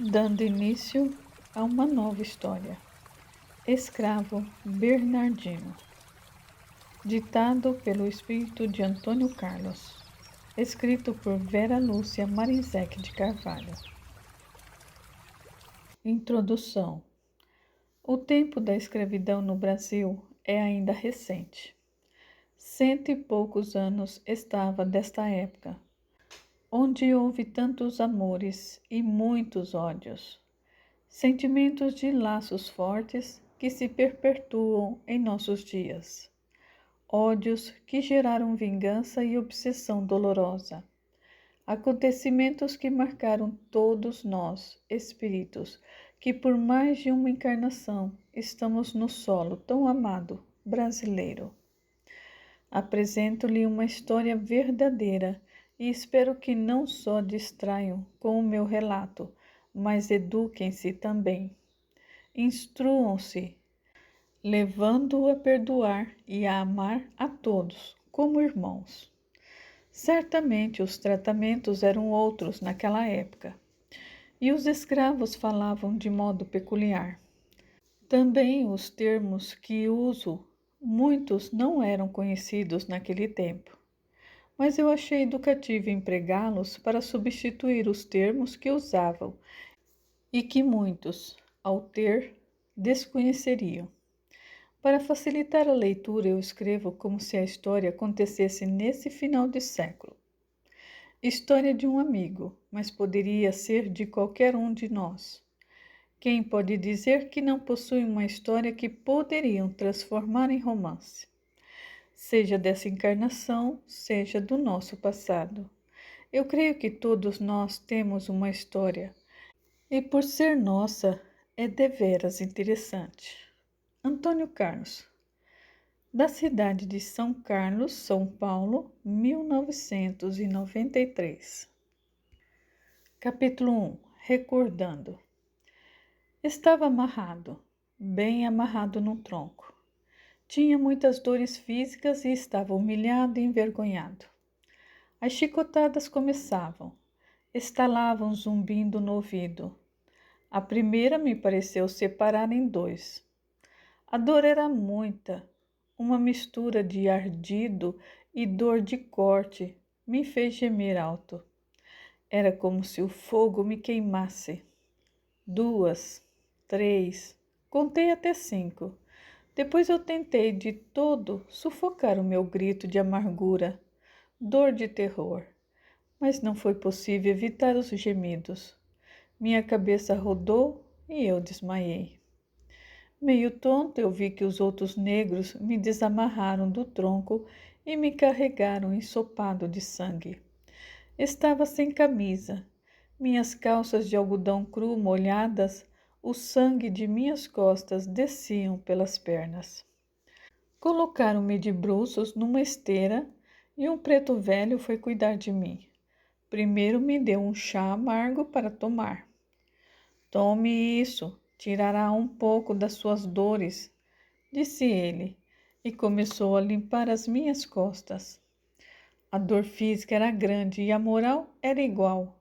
dando início a uma nova história. Escravo Bernardino, ditado pelo espírito de Antônio Carlos, escrito por Vera Lúcia Marinzec de Carvalho. Introdução. O tempo da escravidão no Brasil é ainda recente. 100 e poucos anos estava desta época, onde houve tantos amores e muitos ódios. Sentimentos de laços fortes que se perpetuam em nossos dias. Ódios que geraram vingança e obsessão dolorosa. Acontecimentos que marcaram todos nós, espíritos, que por mais de uma encarnação estamos no solo tão amado brasileiro. Apresento-lhe uma história verdadeira e espero que não só distraiam com o meu relato, mas eduquem-se também. Instruam-se, levando-o a perdoar e a amar a todos, como irmãos. Certamente os tratamentos eram outros naquela época, e os escravos falavam de modo peculiar. Também os termos que uso, muitos não eram conhecidos naquele tempo, mas eu achei educativo empregá-los para substituir os termos que usavam e que muitos, ao ter, desconheceriam. Para facilitar a leitura, eu escrevo como se a história acontecesse nesse final de século. História de um amigo, mas poderia ser de qualquer um de nós. Quem pode dizer que não possui uma história que poderiam transformar em romance? Seja dessa encarnação, seja do nosso passado. Eu creio que todos nós temos uma história, e por ser nossa, é deveras interessante. Antônio Carlos, da cidade de São Carlos, São Paulo, 1993. Capítulo 1. Recordando. Estava amarrado, bem amarrado no tronco. Tinha muitas dores físicas e estava humilhado e envergonhado. As chicotadas começavam, estalavam zumbindo no ouvido. A primeira me pareceu separar em dois. A dor era muita, uma mistura de ardido e dor de corte me fez gemer alto. Era como se o fogo me queimasse. 2, 3, contei até 5. Depois eu tentei de todo sufocar o meu grito de amargura, dor de terror, mas não foi possível evitar os gemidos. Minha cabeça rodou e eu desmaiei. Meio tonto, eu vi que os outros negros me desamarraram do tronco e me carregaram ensopado de sangue. Estava sem camisa, minhas calças de algodão cru molhadas, o sangue de minhas costas desciam pelas pernas. Colocaram-me de bruços numa esteira e um preto velho foi cuidar de mim. Primeiro me deu um chá amargo para tomar. Tome isso, tirará um pouco das suas dores, disse ele, e começou a limpar as minhas costas. A dor física era grande e a moral era igual.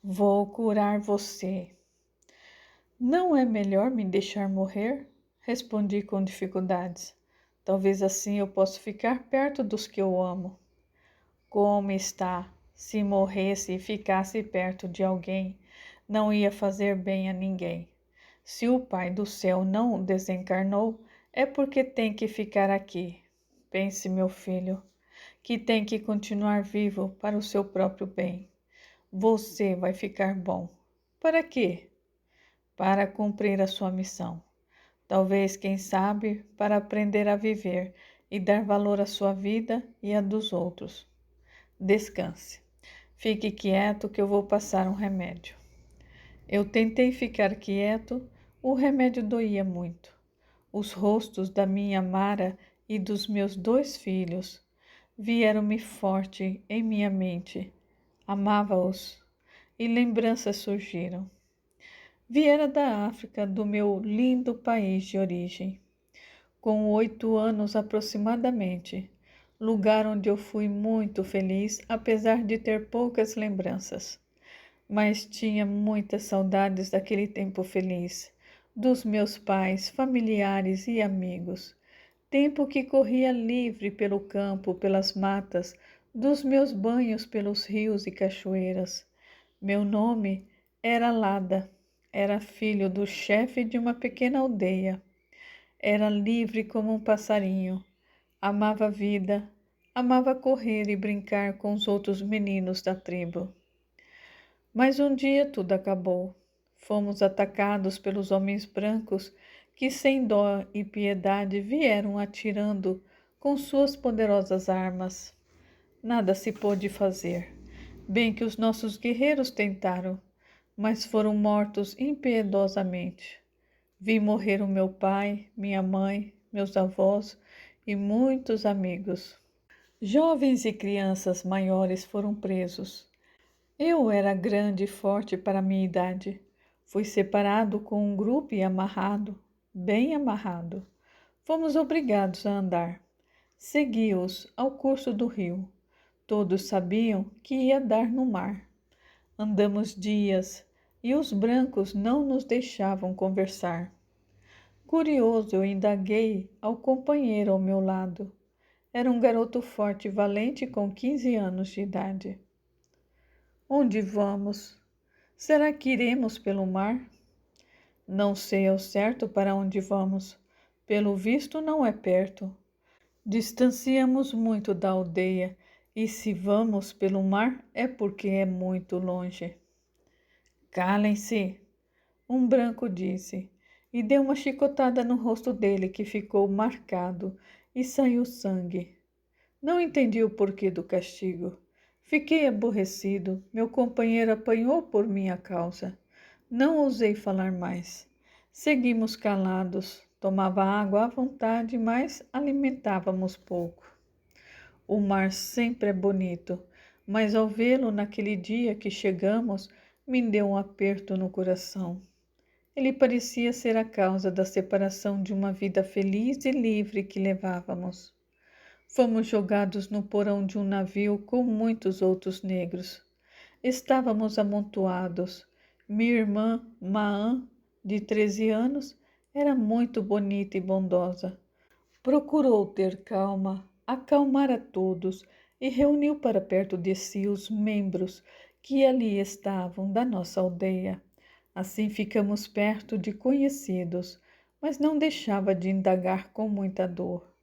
Vou curar você. Não é melhor me deixar morrer? Respondi com dificuldades. Talvez assim eu possa ficar perto dos que eu amo. Como está? Se morresse e ficasse perto de alguém, não ia fazer bem a ninguém. Se o Pai do céu não o desencarnou, é porque tem que ficar aqui. Pense, meu filho, que tem que continuar vivo para o seu próprio bem. Você vai ficar bom. Para quê? Para cumprir a sua missão. Talvez, quem sabe, para aprender a viver e dar valor à sua vida e à dos outros. Descanse. Fique quieto que eu vou passar um remédio. Eu tentei ficar quieto, o remédio doía muito. Os rostos da minha Mara e dos meus 2 filhos vieram-me forte em minha mente. Amava-os e lembranças surgiram. Viera da África, do meu lindo país de origem, com 8 anos aproximadamente, lugar onde eu fui muito feliz, apesar de ter poucas lembranças. mas tinha muitas saudades daquele tempo feliz, dos meus pais, familiares e amigos. Tempo que corria livre pelo campo, pelas matas, dos meus banhos pelos rios e cachoeiras. Meu nome era Lada, era filho do chefe de uma pequena aldeia. Era livre como um passarinho, amava a vida, amava correr e brincar com os outros meninos da tribo. Mas um dia tudo acabou. Fomos atacados pelos homens brancos que, sem dó e piedade, vieram atirando com suas poderosas armas. Nada se pôde fazer. Bem que os nossos guerreiros tentaram, mas foram mortos impiedosamente. Vi morrer o meu pai, minha mãe, meus avós e muitos amigos. Jovens e crianças maiores foram presos. Eu era grande e forte para minha idade. Fui separado com um grupo e amarrado, bem amarrado. Fomos obrigados a andar. Segui-os ao curso do rio. Todos sabiam que ia dar no mar. Andamos dias e os brancos não nos deixavam conversar. Curioso, eu indaguei ao companheiro ao meu lado. Era um garoto forte e valente com 15 anos de idade. Onde vamos? Será que iremos pelo mar? Não sei ao certo para onde vamos. Pelo visto, não é perto. Distanciamos muito da aldeia, e se vamos pelo mar é porque é muito longe. Calem-se, um branco disse, e deu uma chicotada no rosto dele que ficou marcado e saiu sangue. Não entendi o porquê do castigo. Fiquei aborrecido. Meu companheiro apanhou por minha causa. Não ousei falar mais. Seguimos calados. Tomava água à vontade, mas alimentávamos pouco. O mar sempre é bonito, mas ao vê-lo naquele dia que chegamos, me deu um aperto no coração. Ele parecia ser a causa da separação de uma vida feliz e livre que levávamos. Fomos jogados no porão de um navio com muitos outros negros. Estávamos amontoados. Minha irmã, Maã, de 13 anos, era muito bonita e bondosa. Procurou ter calma, acalmar a todos e reuniu para perto de si os membros que ali estavam da nossa aldeia. Assim ficamos perto de conhecidos, mas não deixava de indagar com muita dor.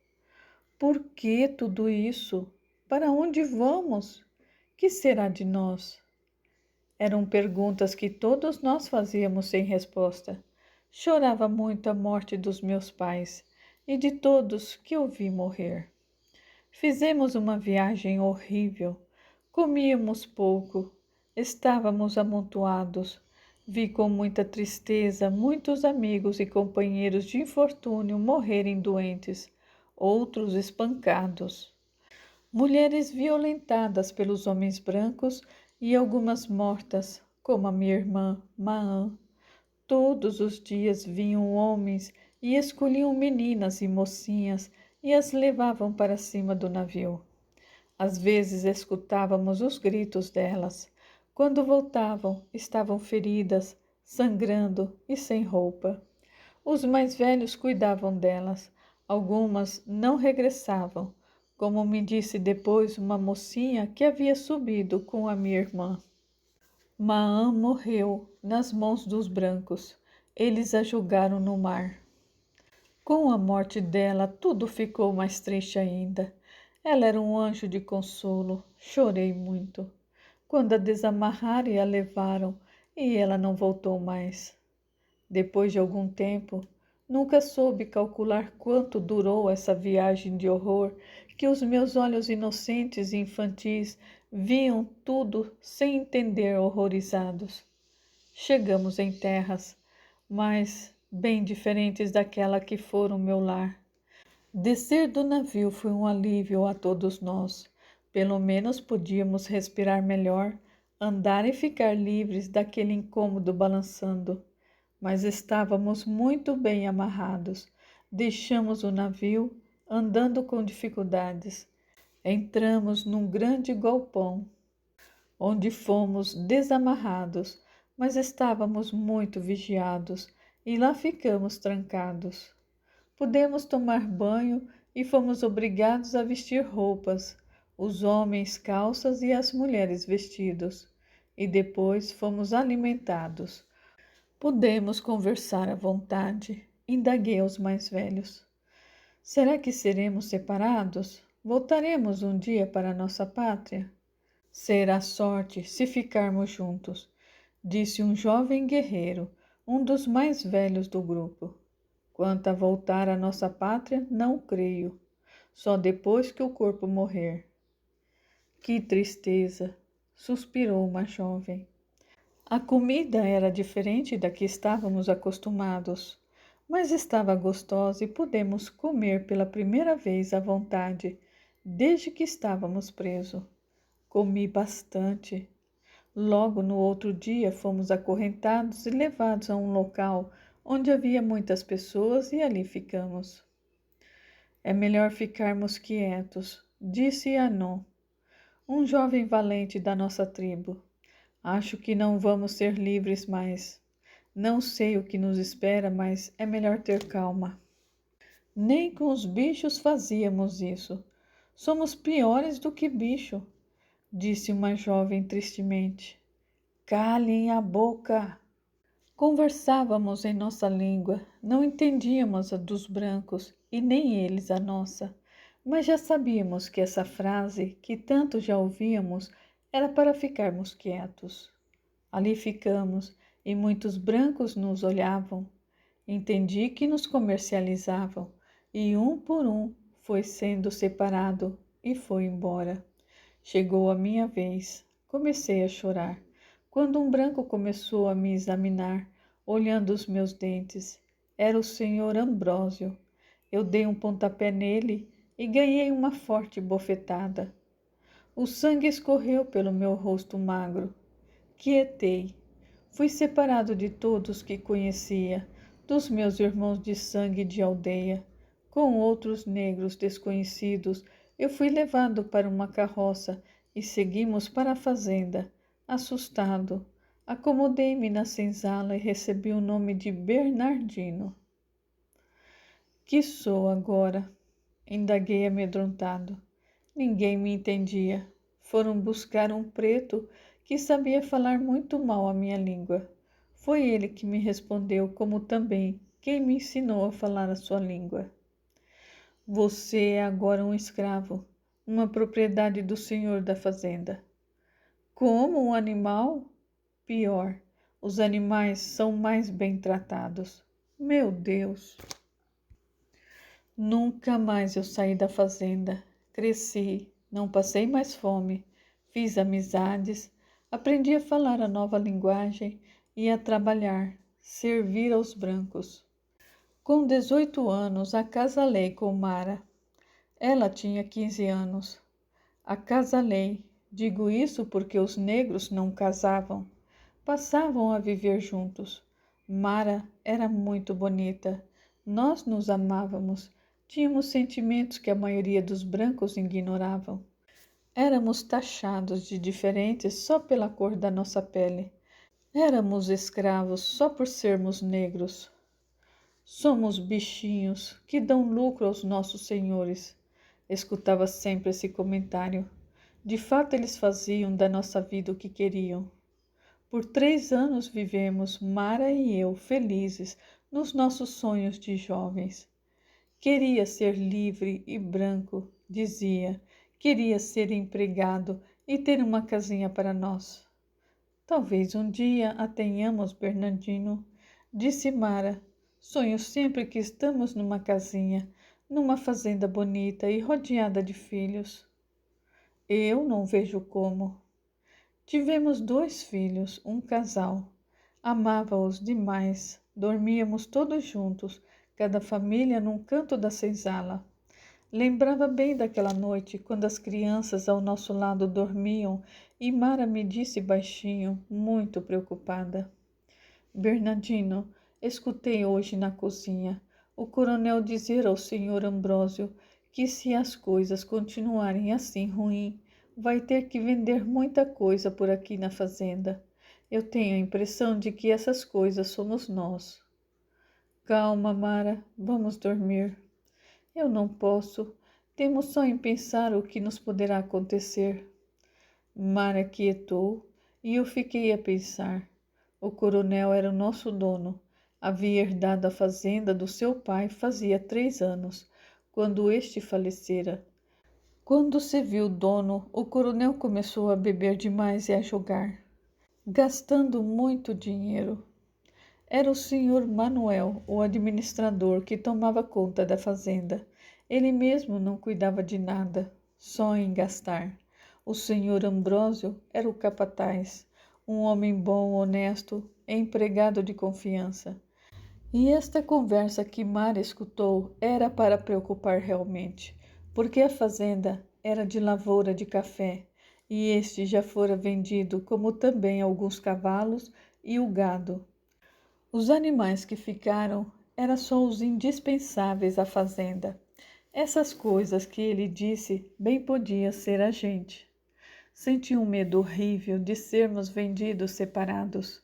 Por que tudo isso? Para onde vamos? Que será de nós? Eram perguntas que todos nós fazíamos sem resposta. Chorava muito a morte dos meus pais e de todos que eu vi morrer. Fizemos uma viagem horrível. Comíamos pouco. Estávamos amontoados. Vi com muita tristeza muitos amigos e companheiros de infortúnio morrerem doentes, outros espancados. Mulheres violentadas pelos homens brancos e algumas mortas, como a minha irmã Maã. Todos os dias vinham homens e escolhiam meninas e mocinhas e as levavam para cima do navio. Às vezes escutávamos os gritos delas. Quando voltavam, estavam feridas, sangrando e sem roupa. Os mais velhos cuidavam delas. Algumas não regressavam, como me disse depois uma mocinha que havia subido com a minha irmã. Maã morreu nas mãos dos brancos. Eles a jogaram no mar. Com a morte dela, tudo ficou mais triste ainda. Ela era um anjo de consolo. Chorei muito. Quando a desamarraram e a levaram, e ela não voltou mais. Depois de algum tempo, nunca soube calcular quanto durou essa viagem de horror, que os meus olhos inocentes e infantis viam tudo sem entender, horrorizados. Chegamos em terras, mas bem diferentes daquela que foram meu lar. Descer do navio foi um alívio a todos nós. Pelo menos podíamos respirar melhor, andar e ficar livres daquele incômodo balançando. Mas estávamos muito bem amarrados. Deixamos o navio, andando com dificuldades. Entramos num grande galpão. onde fomos desamarrados, mas estávamos muito vigiados e lá ficamos trancados. Pudemos tomar banho e fomos obrigados a vestir roupas, os homens calças e as mulheres vestidos, e depois fomos alimentados. Pudemos conversar à vontade, indaguei aos mais velhos. Será que seremos separados? Voltaremos um dia para nossa pátria? Será sorte se ficarmos juntos, disse um jovem guerreiro, um dos mais velhos do grupo. Quanto a voltar à nossa pátria, não creio. Só depois que o corpo morrer. Que tristeza! Suspirou uma jovem. A comida era diferente da que estávamos acostumados, mas estava gostosa e pudemos comer pela primeira vez à vontade, desde que estávamos presos. Comi bastante. Logo no outro dia fomos acorrentados e levados a um local onde havia muitas pessoas e ali ficamos. É melhor ficarmos quietos, disse Anon, um jovem valente da nossa tribo. Acho que não vamos ser livres mais. Não sei o que nos espera, mas é melhor ter calma. Nem com os bichos fazíamos isso. Somos piores do que bicho, disse uma jovem tristemente. Calem a boca! Conversávamos em nossa língua, não entendíamos a dos brancos e nem eles a nossa, mas já sabíamos que essa frase, que tanto já ouvíamos, era para ficarmos quietos. Ali ficamos e muitos brancos nos olhavam. Entendi que nos comercializavam e um por um foi sendo separado e foi embora. Chegou a minha vez. Comecei a chorar, quando um branco começou a me examinar, olhando os meus dentes. Era o senhor Ambrósio. Eu dei um pontapé nele e ganhei uma forte bofetada. O sangue escorreu pelo meu rosto magro. Quietei. Fui separado de todos que conhecia, dos meus irmãos de sangue de aldeia. Com outros negros desconhecidos, eu fui levado para uma carroça e seguimos para a fazenda. Assustado, acomodei-me na senzala e recebi o nome de Bernardino. Que sou agora? Indaguei amedrontado. Ninguém me entendia. Foram buscar um preto que sabia falar muito mal a minha língua. Foi ele que me respondeu, como também quem me ensinou a falar a sua língua. Você é agora um escravo, uma propriedade do senhor da fazenda. Como um animal? Pior, os animais são mais bem tratados. Meu Deus! Nunca mais eu saí da fazenda. Cresci, não passei mais fome, fiz amizades, aprendi a falar a nova linguagem e a trabalhar, servir aos brancos. Com 18 anos, acasalei com Mara. Ela tinha 15 anos. Acasalei, digo isso porque os negros não casavam, passavam a viver juntos. Mara era muito bonita, nós nos amávamos, tínhamos sentimentos que a maioria dos brancos ignoravam. Éramos taxados de diferentes só pela cor da nossa pele. Éramos escravos só por sermos negros. Somos bichinhos que dão lucro aos nossos senhores. Escutava sempre esse comentário. De fato, eles faziam da nossa vida o que queriam. Por 3 anos vivemos, Mara e eu, felizes nos nossos sonhos de jovens. Queria ser livre e branco, dizia. Queria ser empregado e ter uma casinha para nós. Talvez um dia a tenhamos, Bernardino, disse Mara. Sonho sempre que estamos numa casinha, numa fazenda bonita e rodeada de filhos. Eu não vejo como. Tivemos 2 filhos, um casal. Amava-os demais. Dormíamos todos juntos, cada família num canto da senzala. Lembrava bem daquela noite, quando as crianças ao nosso lado dormiam e Mara me disse baixinho, muito preocupada. Bernardino, escutei hoje na cozinha o coronel dizer ao senhor Ambrósio que se as coisas continuarem assim ruim, vai ter que vender muita coisa por aqui na fazenda. Eu tenho a impressão de que essas coisas somos nós. Calma, Mara, vamos dormir. Eu não posso. Temo só em pensar o que nos poderá acontecer. Mara quietou e eu fiquei a pensar. O coronel era o nosso dono. Havia herdado a fazenda do seu pai fazia 3 anos, quando este falecera. Quando se viu dono, o coronel começou a beber demais e a jogar, gastando muito dinheiro. Era o senhor Manuel, o administrador, que tomava conta da fazenda. Ele mesmo não cuidava de nada, só em gastar. O senhor Ambrósio era o capataz, um homem bom, honesto, empregado de confiança. E esta conversa que Mara escutou era para preocupar realmente, porque a fazenda era de lavoura de café, e este já fora vendido, como também alguns cavalos e o gado. Os animais que ficaram eram só os indispensáveis à fazenda. Essas coisas que ele disse bem podia ser a gente. Senti um medo horrível de sermos vendidos separados.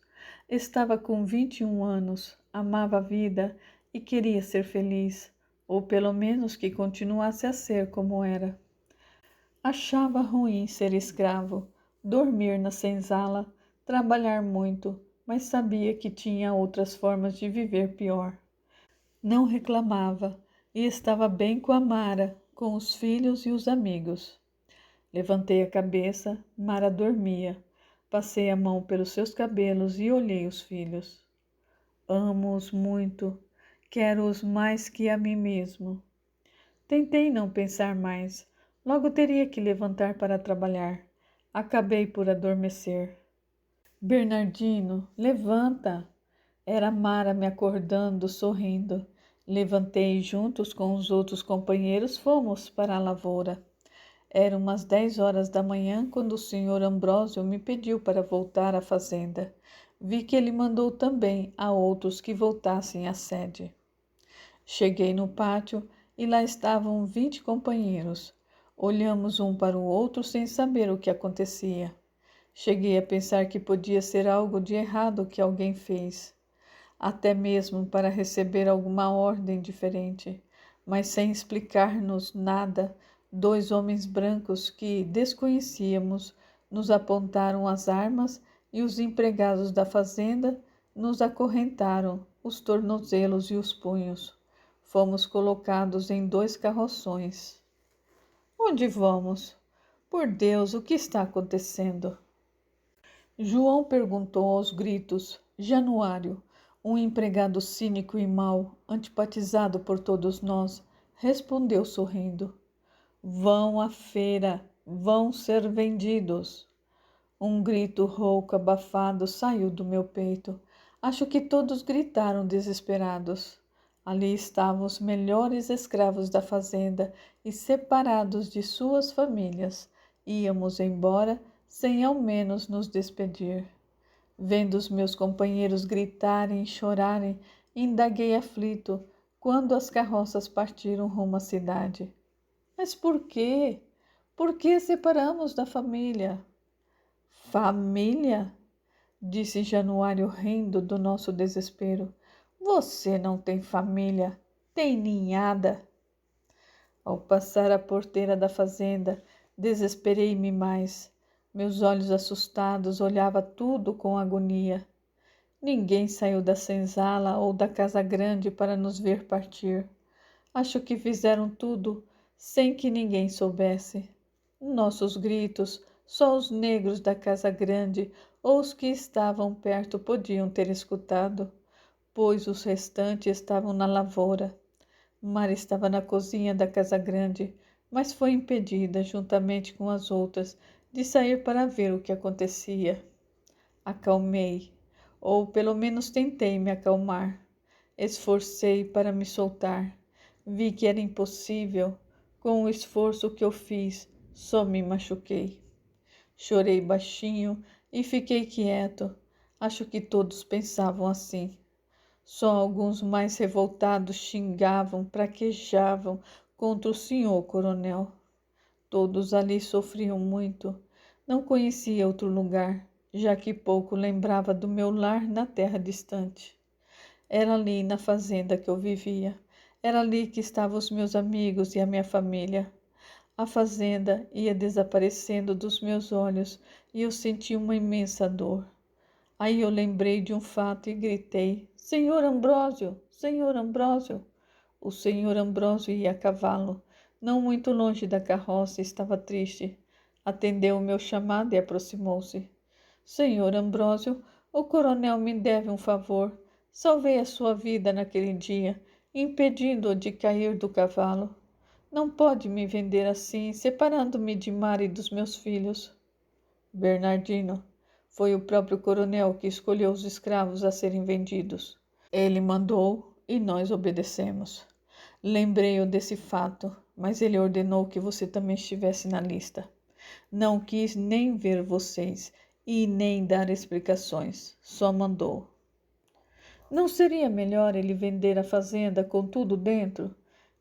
Estava com 21 anos, amava a vida e queria ser feliz, ou pelo menos que continuasse a ser como era. Achava ruim ser escravo, dormir na senzala, trabalhar muito, mas sabia que tinha outras formas de viver pior. Não reclamava e estava bem com a Mara, com os filhos e os amigos. Levantei a cabeça, Mara dormia. Passei a mão pelos seus cabelos e olhei os filhos. Amo-os muito, quero-os mais que a mim mesmo. Tentei não pensar mais, logo teria que levantar para trabalhar. Acabei por adormecer. Bernardino, levanta! Era Mara me acordando, sorrindo. Levantei e juntos com os outros companheiros fomos para a lavoura. Eram umas 10 horas da manhã quando o senhor Ambrósio me pediu para voltar à fazenda. Vi que ele mandou também a outros que voltassem à sede. Cheguei no pátio e lá estavam 20 companheiros. Olhamos um para o outro sem saber o que acontecia. Cheguei a pensar que podia ser algo de errado que alguém fez, até mesmo para receber alguma ordem diferente, mas sem explicar-nos nada. 2 homens brancos que desconhecíamos nos apontaram as armas e os empregados da fazenda nos acorrentaram os tornozelos e os punhos. Fomos colocados em 2 carroções. Onde vamos? Por Deus, o que está acontecendo? João perguntou aos gritos. Januário, um empregado cínico e mau, antipatizado por todos nós, respondeu sorrindo. Vão à feira, vão ser vendidos. Um grito rouco, abafado, saiu do meu peito. Acho que todos gritaram desesperados. Ali estavam os melhores escravos da fazenda e separados de suas famílias. Íamos embora sem ao menos nos despedir. Vendo os meus companheiros gritarem e chorarem, indaguei aflito quando as carroças partiram rumo à cidade. Mas por quê? Por que separamos da família? Família? Disse Januário rindo do nosso desespero. Você não tem família, tem ninhada. Ao passar a porteira da fazenda, desesperei-me mais. Meus olhos assustados olhavam tudo com agonia. Ninguém saiu da senzala ou da casa grande para nos ver partir. Acho que fizeram tudo sem que ninguém soubesse. Nossos gritos, só os negros da casa grande ou os que estavam perto podiam ter escutado, pois os restantes estavam na lavoura. Mara estava na cozinha da casa grande, mas foi impedida, juntamente com as outras, de sair para ver o que acontecia. Acalmei, ou pelo menos tentei me acalmar. Esforcei para me soltar. Vi que era impossível. Com o esforço que eu fiz, só me machuquei. Chorei baixinho e fiquei quieto. Acho que todos pensavam assim. Só alguns mais revoltados xingavam, praquejavam contra o senhor coronel. Todos ali sofriam muito. Não conhecia outro lugar, já que pouco lembrava do meu lar na terra distante. Era ali na fazenda que eu vivia. Era ali que estavam os meus amigos e a minha família. A fazenda ia desaparecendo dos meus olhos e eu senti uma imensa dor. Aí eu lembrei de um fato e gritei: Senhor Ambrósio! Senhor Ambrósio! O senhor Ambrósio ia a cavalo. Não muito longe da carroça, estava triste. Atendeu o meu chamado e aproximou-se. Senhor Ambrósio, o coronel me deve um favor. Salvei a sua vida naquele dia, impedindo-o de cair do cavalo. Não pode me vender assim, separando-me de Mara e dos meus filhos. Bernardino, foi o próprio coronel que escolheu os escravos a serem vendidos. Ele mandou e nós obedecemos. Lembrei-o desse fato, mas ele ordenou que você também estivesse na lista. Não quis nem ver vocês e nem dar explicações, só mandou. Não seria melhor ele vender a fazenda com tudo dentro?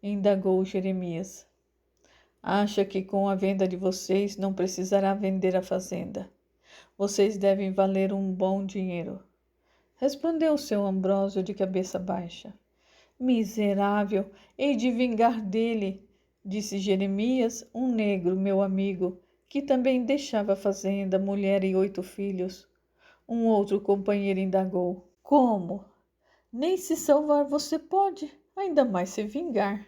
Indagou Jeremias. Acha que com a venda de vocês não precisará vender a fazenda. Vocês devem valer um bom dinheiro. Respondeu o seu Ambrósio de cabeça baixa. Miserável, hei de vingar dele, disse Jeremias, um negro, meu amigo, que também deixava a fazenda, mulher e 8 filhos. Um outro companheiro indagou. Como? Nem se salvar você pode, ainda mais se vingar.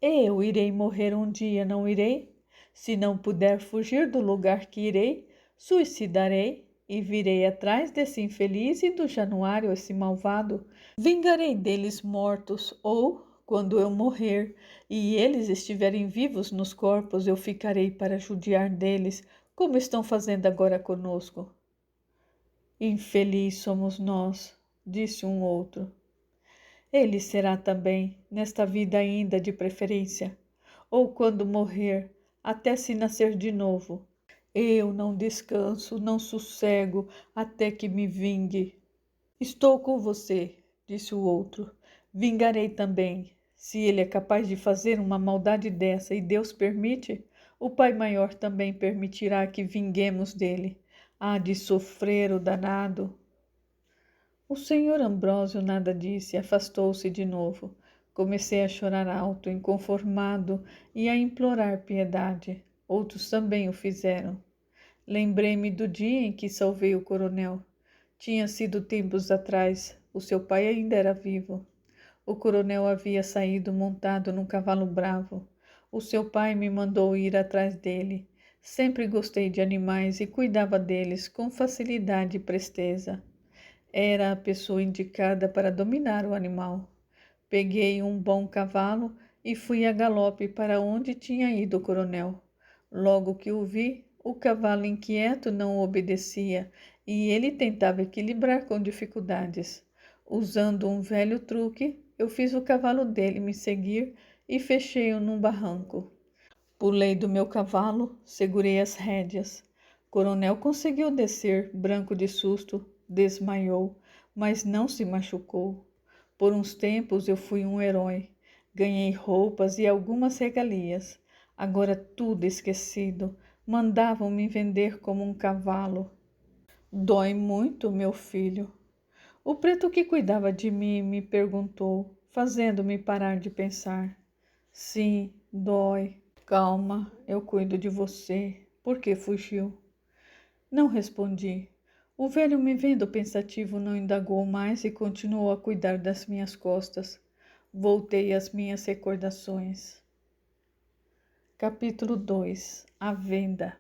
Eu irei morrer um dia, não irei? Se não puder fugir do lugar que irei, suicidarei e virei atrás desse infeliz e do Januário, esse malvado. Vingarei deles mortos, ou, quando eu morrer e eles estiverem vivos nos corpos, eu ficarei para judiar deles, como estão fazendo agora conosco. Infeliz somos nós, disse um outro. Ele será também, nesta vida ainda de preferência, ou quando morrer, até se nascer de novo. Eu não descanso, não sossego, até que me vingue. Estou com você, disse o outro. Vingarei também. Se ele é capaz de fazer uma maldade dessa e Deus permite, o Pai Maior também permitirá que vinguemos dele. Há de sofrer o danado. O senhor Ambrósio nada disse, afastou-se de novo. Comecei a chorar alto, inconformado, e a implorar piedade. Outros também o fizeram. Lembrei-me do dia em que salvei o coronel. Tinha sido tempos atrás, o seu pai ainda era vivo. O coronel havia saído montado num cavalo bravo. O seu pai me mandou ir atrás dele. Sempre gostei de animais e cuidava deles com facilidade e presteza. Era a pessoa indicada para dominar o animal. Peguei um bom cavalo e fui a galope para onde tinha ido o coronel. Logo que o vi, o cavalo inquieto não obedecia e ele tentava equilibrar com dificuldades. Usando um velho truque, eu fiz o cavalo dele me seguir e fechei-o num barranco. Pulei do meu cavalo, segurei as rédeas. Coronel conseguiu descer, branco de susto, desmaiou, mas não se machucou. Por uns tempos eu fui um herói. Ganhei roupas e algumas regalias. Agora tudo esquecido. Mandavam me vender como um cavalo. Dói muito, meu filho. O preto que cuidava de mim me perguntou, fazendo-me parar de pensar. Sim, dói. Calma, eu cuido de você. Por que fugiu? Não respondi. O velho, me vendo pensativo, não indagou mais e continuou a cuidar das minhas costas. Voltei às minhas recordações. Capítulo 2. A venda.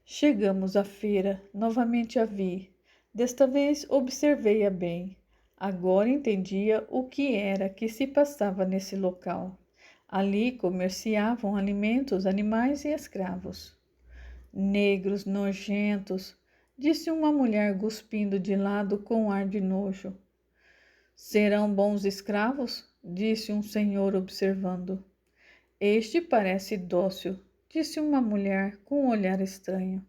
Chegamos à feira. Novamente a vi. Desta vez observei-a bem. Agora entendia o que era que se passava nesse local. Ali comerciavam alimentos, animais e escravos. Negros, nojentos, disse uma mulher cuspindo de lado com ar de nojo. Serão bons escravos? Disse um senhor observando. Este parece dócil, disse uma mulher com um olhar estranho.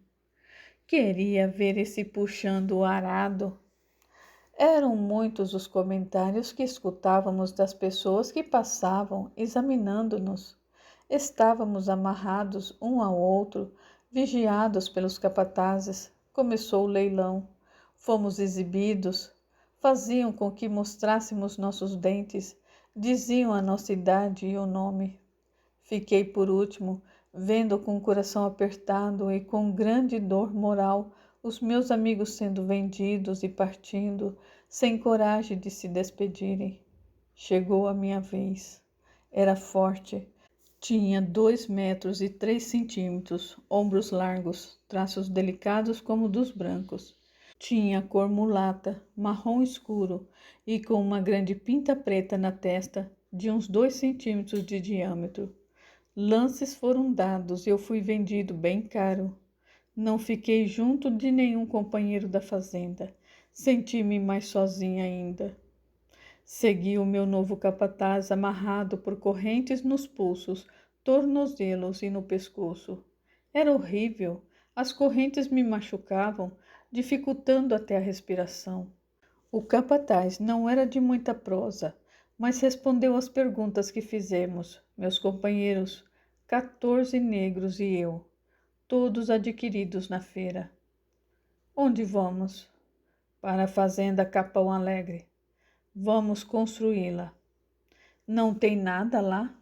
Queria ver esse puxando o arado. Eram muitos os comentários que escutávamos das pessoas que passavam examinando-nos. Estávamos amarrados um ao outro, vigiados pelos capatazes. Começou o leilão. Fomos exibidos. Faziam com que mostrássemos nossos dentes. Diziam a nossa idade e o nome. Fiquei por último, vendo com o coração apertado e com grande dor moral os meus amigos sendo vendidos e partindo, sem coragem de se despedirem. Chegou a minha vez. Era forte. Tinha 2 metros e 3 centímetros, ombros largos, traços delicados como dos brancos. Tinha cor mulata, marrom escuro e com uma grande pinta preta na testa, de uns 2 centímetros de diâmetro. Lances foram dados e eu fui vendido bem caro. Não fiquei junto de nenhum companheiro da fazenda. Senti-me mais sozinha ainda. Segui o meu novo capataz amarrado por correntes nos pulsos, tornozelos e no pescoço. Era horrível. As correntes me machucavam, dificultando até a respiração. O capataz não era de muita prosa, mas respondeu às perguntas que fizemos, meus companheiros, 14 negros e eu, todos adquiridos na feira. Onde vamos? Para a fazenda Capão Alegre. Vamos construí-la. Não tem nada lá?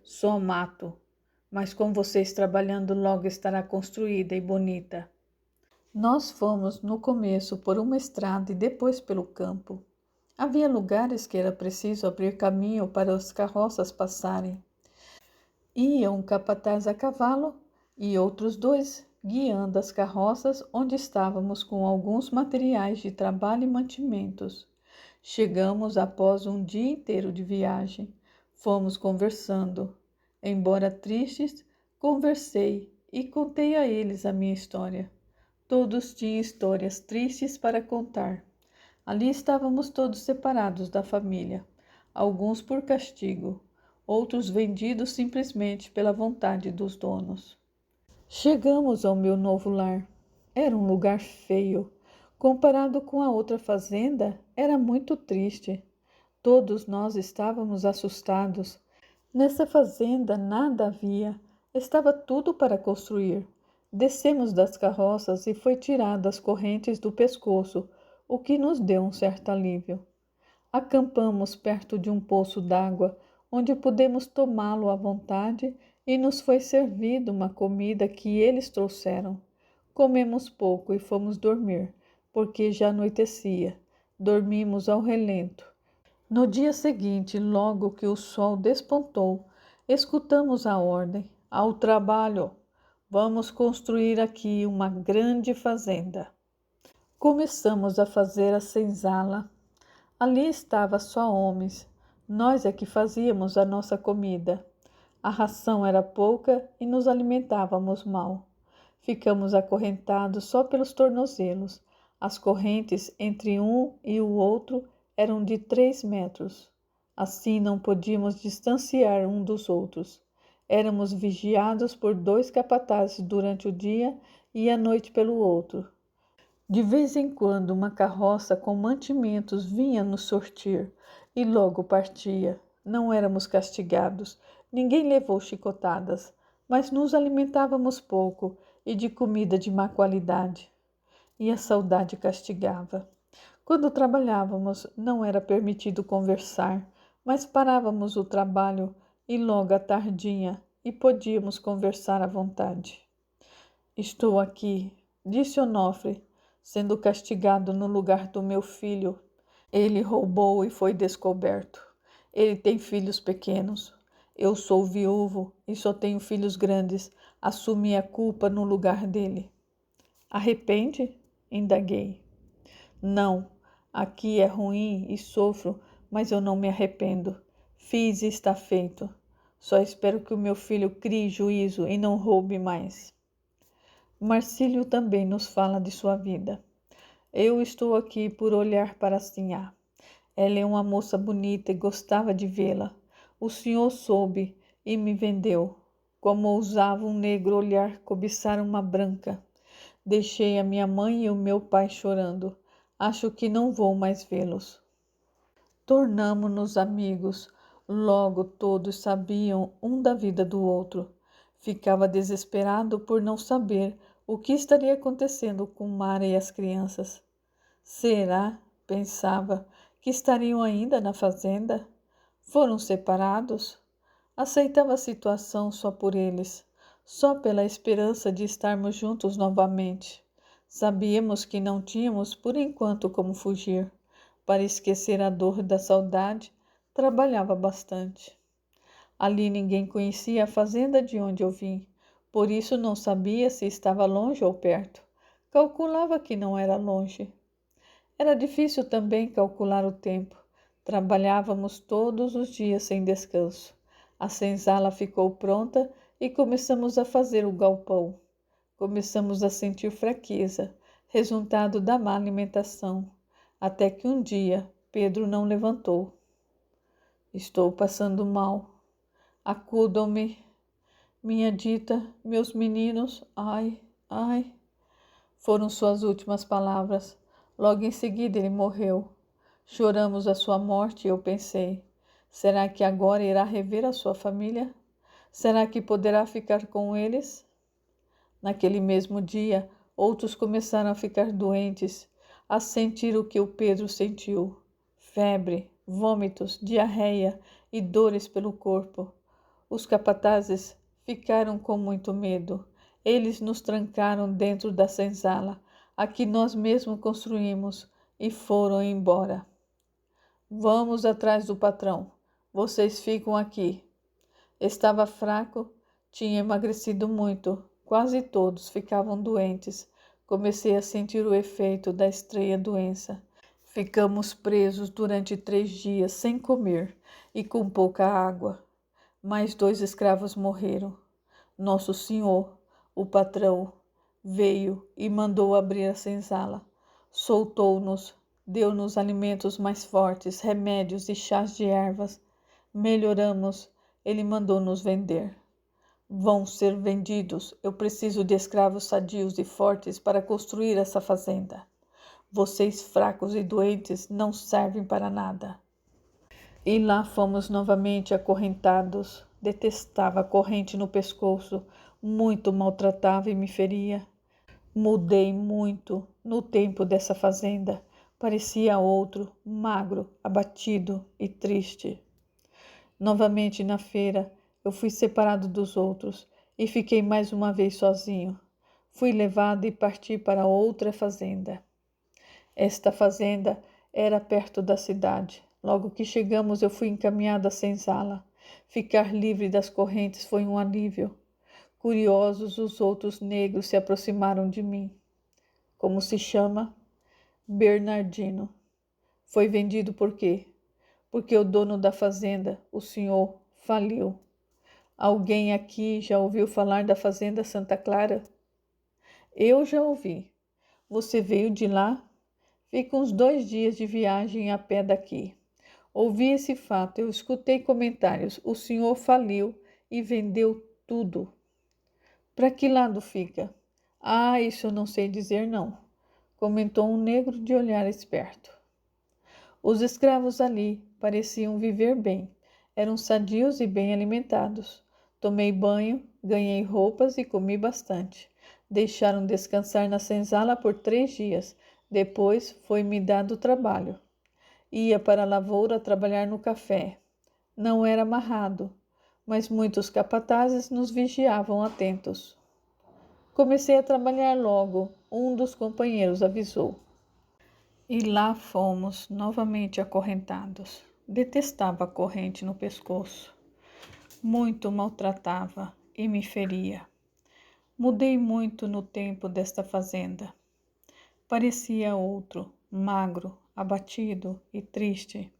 Só mato, mas com vocês trabalhando logo estará construída e bonita. Nós fomos no começo por uma estrada e depois pelo campo. Havia lugares que era preciso abrir caminho para as carroças passarem. Ia um capataz a cavalo e outros 2 guiando as carroças, onde estávamos com alguns materiais de trabalho e mantimentos. Chegamos após um dia inteiro de viagem. Fomos conversando. Embora tristes, conversei e contei a eles a minha história. Todos tinham histórias tristes para contar. Ali estávamos todos separados da família, alguns por castigo, outros vendidos simplesmente pela vontade dos donos. Chegamos ao meu novo lar. Era um lugar feio. Comparado com a outra fazenda, era muito triste. Todos nós estávamos assustados. Nessa fazenda nada havia. Estava tudo para construir. Descemos das carroças e foi tirada as correntes do pescoço, o que nos deu um certo alívio. Acampamos perto de um poço d'água, onde pudemos tomá-lo à vontade e nos foi servida uma comida que eles trouxeram. Comemos pouco e fomos dormir, porque já anoitecia. Dormimos ao relento. No dia seguinte, logo que o sol despontou, escutamos a ordem: ao trabalho! Vamos construir aqui uma grande fazenda. Começamos a fazer a senzala. Ali estava só homens. Nós é que fazíamos a nossa comida. A ração era pouca e nos alimentávamos mal. Ficamos acorrentados só pelos tornozelos. As correntes entre um e o outro eram de 3 metros. Assim não podíamos distanciar um dos outros. Éramos vigiados por 2 capatazes durante o dia e à noite pelo outro. De vez em quando uma carroça com mantimentos vinha nos sortir e logo partia. Não éramos castigados, ninguém levou chicotadas, mas nos alimentávamos pouco e de comida de má qualidade. E a saudade castigava. Quando trabalhávamos, não era permitido conversar, mas parávamos o trabalho e logo à tardinha e podíamos conversar à vontade. Estou aqui, disse Onofre, sendo castigado no lugar do meu filho. Ele roubou e foi descoberto. Ele tem filhos pequenos. Eu sou viúvo e só tenho filhos grandes. Assumi a culpa no lugar dele. Arrepende? Indaguei. Não, aqui é ruim e sofro, mas eu não me arrependo. Fiz e está feito. Só espero que o meu filho crie juízo e não roube mais. Marcílio também nos fala de sua vida. Eu estou aqui por olhar para Sinhá. Ela é uma moça bonita e gostava de vê-la. O senhor soube e me vendeu. Como ousava um negro olhar cobiçar uma branca. Deixei a minha mãe e o meu pai chorando. Acho que não vou mais vê-los. Tornamo-nos amigos. Logo todos sabiam um da vida do outro. Ficava desesperado por não saber o que estaria acontecendo com Mara e as crianças. Será, pensava, que estariam ainda na fazenda? Foram separados? Aceitava a situação só por eles, só pela esperança de estarmos juntos novamente. Sabíamos que não tínhamos por enquanto como fugir. Para esquecer a dor da saudade, trabalhava bastante. Ali ninguém conhecia a fazenda de onde eu vim, por isso não sabia se estava longe ou perto. Calculava que não era longe. Era difícil também calcular o tempo. Trabalhávamos todos os dias sem descanso. A senzala ficou pronta e começamos a fazer o galpão. Começamos a sentir fraqueza, resultado da má alimentação, até que um dia Pedro não levantou. Estou passando mal. Acudam-me, minha dita, meus meninos, ai, ai. Foram suas últimas palavras. Logo em seguida ele morreu. Choramos a sua morte e eu pensei, será que agora irá rever a sua família? Será que poderá ficar com eles? Naquele mesmo dia, outros começaram a ficar doentes, a sentir o que o Pedro sentiu. Febre, vômitos, diarreia e dores pelo corpo. Os capatazes ficaram com muito medo. Eles nos trancaram dentro da senzala, a que nós mesmos construímos, e foram embora. Vamos atrás do patrão. Vocês ficam aqui. Estava fraco, tinha emagrecido muito. Quase todos ficavam doentes. Comecei a sentir o efeito da estranha doença. Ficamos presos durante 3 dias sem comer e com pouca água. Mais 2 escravos morreram. Nosso senhor, o patrão, veio e mandou abrir a senzala. Soltou-nos, deu-nos alimentos mais fortes, remédios e chás de ervas. Melhoramos, ele mandou nos vender. Vão ser vendidos. Eu preciso de escravos sadios e fortes para construir essa fazenda. Vocês fracos e doentes não servem para nada. E lá fomos novamente acorrentados. Detestava a corrente no pescoço, muito maltratava e me feria. Mudei muito no tempo dessa fazenda. Parecia outro, magro, abatido e triste. Novamente na feira, eu fui separado dos outros e fiquei mais uma vez sozinho. Fui levado e parti para outra fazenda. Esta fazenda era perto da cidade. Logo que chegamos, eu fui encaminhado à senzala. Ficar livre das correntes foi um alívio. Curiosos, os outros negros se aproximaram de mim. Como se chama? Bernardino. Foi vendido por quê? Porque o dono da fazenda, o senhor, faliu. Alguém aqui já ouviu falar da fazenda Santa Clara? Eu já ouvi. Você veio de lá? Fica uns 2 dias de viagem a pé daqui. Ouvi esse fato, eu escutei comentários. O senhor faliu e vendeu tudo. Para que lado fica? Ah, isso eu não sei dizer não, comentou um negro de olhar esperto. Os escravos ali pareciam viver bem. Eram sadios e bem alimentados. Tomei banho, ganhei roupas e comi bastante. Deixaram descansar na senzala por 3 dias. Depois foi-me dado trabalho. Ia para a lavoura trabalhar no café. Não era amarrado, mas muitos capatazes nos vigiavam atentos. Comecei a trabalhar logo, um dos companheiros avisou. E lá fomos novamente acorrentados. Detestava a corrente no pescoço. Muito maltratava e me feria. Mudei muito no tempo desta fazenda. Parecia outro, magro, abatido e triste.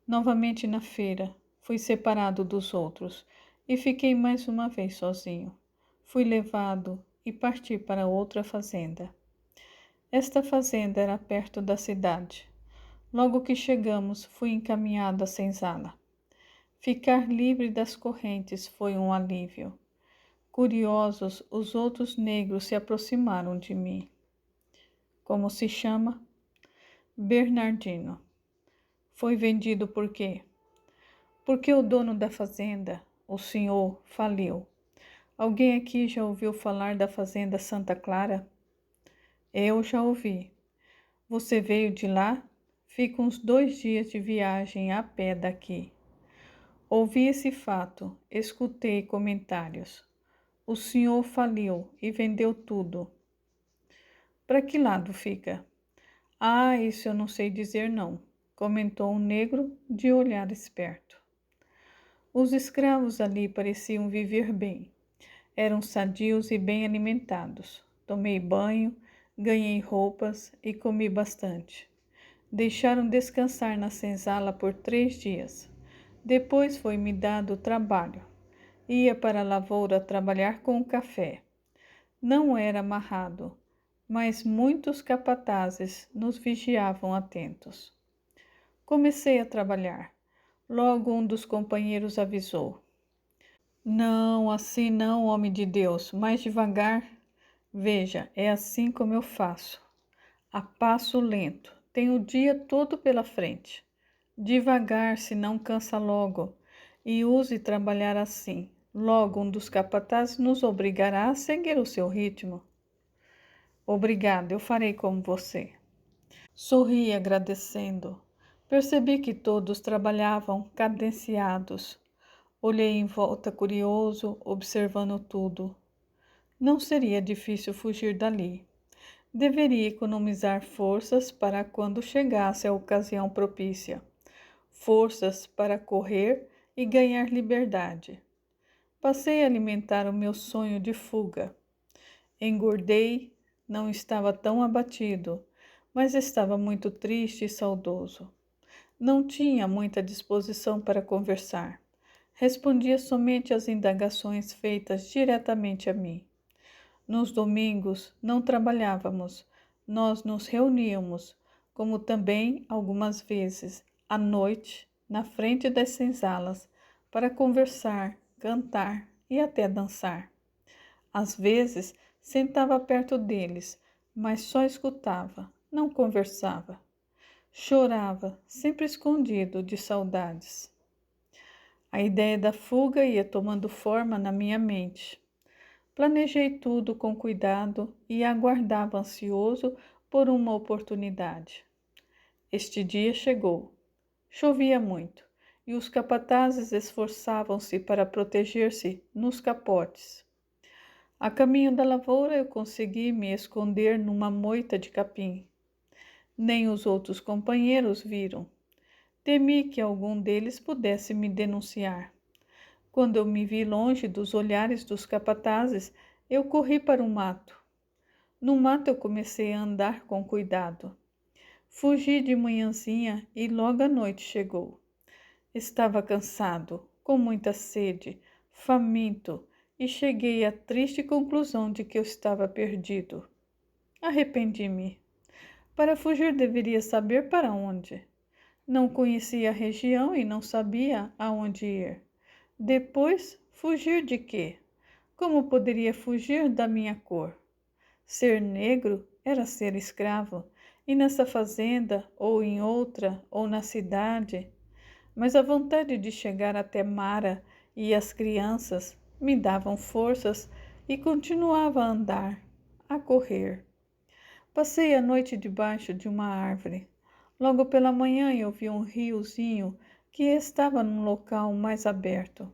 Novamente na feira, fui separado dos outros e fiquei mais uma vez sozinho. Fui levado e parti para outra fazenda. Esta fazenda era perto da cidade. Logo que chegamos, fui encaminhado à senzala. Ficar livre das correntes foi um alívio. Curiosos, os outros negros se aproximaram de mim. Como se chama? Bernardino. Foi vendido por quê? porque o dono da fazenda, o senhor, faliu. Alguém aqui já ouviu falar da fazenda Santa Clara? Eu já ouvi. Você veio de lá? Fica uns 2 dias de viagem a pé daqui. Ouvi esse fato, escutei comentários. O senhor faliu e vendeu tudo. Para que lado fica? Ah, isso eu não sei dizer não, comentou um negro de olhar esperto. Os escravos ali pareciam viver bem. Eram sadios e bem alimentados. Tomei banho, ganhei roupas e comi bastante. Deixaram descansar na senzala por 3 dias. Depois foi-me dado o trabalho. Ia para a lavoura trabalhar com o café. Não era amarrado, mas muitos capatazes nos vigiavam atentos. Comecei a trabalhar. Logo um dos companheiros avisou: Não, assim não, homem de Deus, mais devagar. Veja, é assim como eu faço. A passo lento, tenho o dia todo pela frente. Devagar, senão cansa logo. E use trabalhar assim. Logo um dos capatazes nos obrigará a seguir o seu ritmo. Obrigado, eu farei como você. Sorri agradecendo. Percebi que todos trabalhavam cadenciados. Olhei em volta curioso, observando tudo. Não seria difícil fugir dali. Deveria economizar forças para quando chegasse a ocasião propícia. Forças para correr e ganhar liberdade. Passei a alimentar o meu sonho de fuga. Engordei, não estava tão abatido, mas estava muito triste e saudoso. Não tinha muita disposição para conversar. Respondia somente às indagações feitas diretamente a mim. Nos domingos não trabalhávamos, nós nos reuníamos, como também, algumas vezes, à noite, na frente das senzalas, para conversar, cantar e até dançar. Às vezes, sentava perto deles, mas só escutava, não conversava. Chorava, sempre escondido de saudades. A ideia da fuga ia tomando forma na minha mente. Planejei tudo com cuidado e aguardava ansioso por uma oportunidade. Este dia chegou. Chovia muito e os capatazes esforçavam-se para proteger-se nos capotes. A caminho da lavoura eu consegui me esconder numa moita de capim. Nem os outros companheiros viram. Temi que algum deles pudesse me denunciar. Quando eu me vi longe dos olhares dos capatazes, eu corri para o mato. No mato eu comecei a andar com cuidado. Fugi de manhãzinha e logo a noite chegou. Estava cansado, com muita sede, faminto, e cheguei à triste conclusão de que eu estava perdido. Arrependi-me. Para fugir deveria saber para onde. Não conhecia a região e não sabia aonde ir. Depois, fugir de quê? Como poderia fugir da minha cor? Ser negro era ser escravo, e nessa fazenda, ou em outra, ou na cidade. Mas a vontade de chegar até Mara e as crianças me davam forças e continuava a andar, a correr. Passei a noite debaixo de uma árvore. Logo pela manhã eu vi um riozinho que estava num local mais aberto.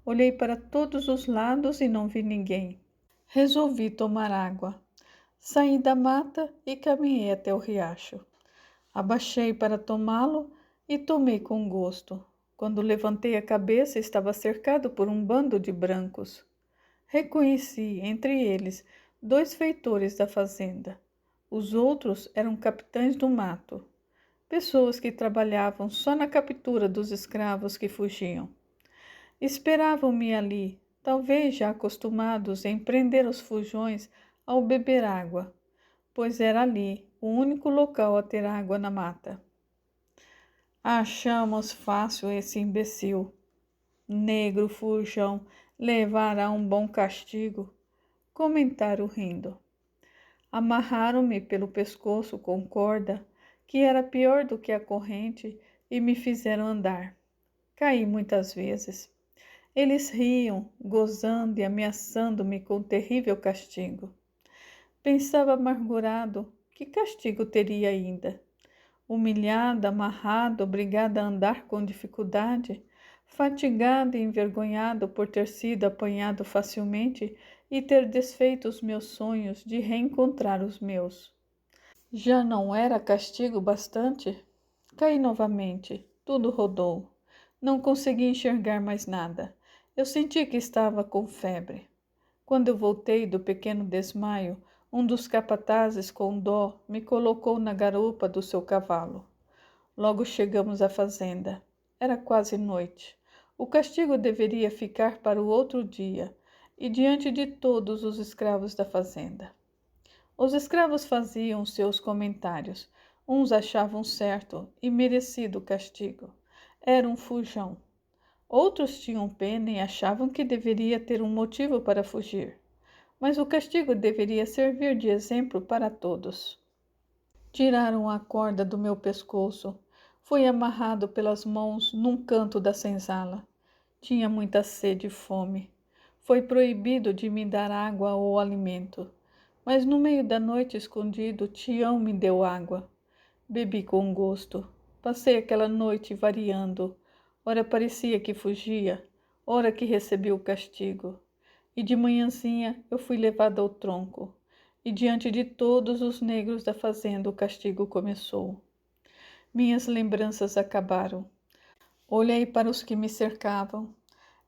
Olhei para todos os lados e não vi ninguém. Resolvi tomar água. Saí da mata e caminhei até o riacho. Abaixei para tomá-lo e tomei com gosto. Quando levantei a cabeça, estava cercado por um bando de brancos. Reconheci, entre eles, 2 feitores da fazenda. Os outros eram capitães do mato, pessoas que trabalhavam só na captura dos escravos que fugiam. Esperavam-me ali, talvez já acostumados em prender os fujões ao beber água, pois era ali o único local a ter água na mata. Achamos fácil esse imbecil. Negro fujão levará um bom castigo, comentaram rindo. Amarraram-me pelo pescoço com corda, que era pior do que a corrente, e me fizeram andar. Caí muitas vezes. Eles riam, gozando e ameaçando-me com terrível castigo. Pensava amargurado, que castigo teria ainda? Humilhada, amarrada, obrigada a andar com dificuldade, fatigada e envergonhada por ter sido apanhado facilmente e ter desfeito os meus sonhos de reencontrar os meus. Já não era castigo bastante? Caí novamente, tudo rodou. Não consegui enxergar mais nada. Eu senti que estava com febre. Quando eu voltei do pequeno desmaio, um dos capatazes, com dó, me colocou na garupa do seu cavalo. Logo chegamos à fazenda. Era quase noite. O castigo deveria ficar para o outro dia, e diante de todos os escravos da fazenda. Os escravos faziam seus comentários. Uns achavam certo e merecido o castigo. Era um fujão. Outros tinham pena e achavam que deveria ter um motivo para fugir. Mas o castigo deveria servir de exemplo para todos. Tiraram a corda do meu pescoço. Fui amarrado pelas mãos num canto da senzala. Tinha muita sede e fome. Foi proibido de me dar água ou alimento. Mas no meio da noite, escondido, Tião me deu água. Bebi com gosto. Passei aquela noite variando. Ora parecia que fugia, ora que recebi o castigo. E de manhãzinha eu fui levada ao tronco. E diante de todos os negros da fazenda o castigo começou. Minhas lembranças acabaram. Olhei para os que me cercavam.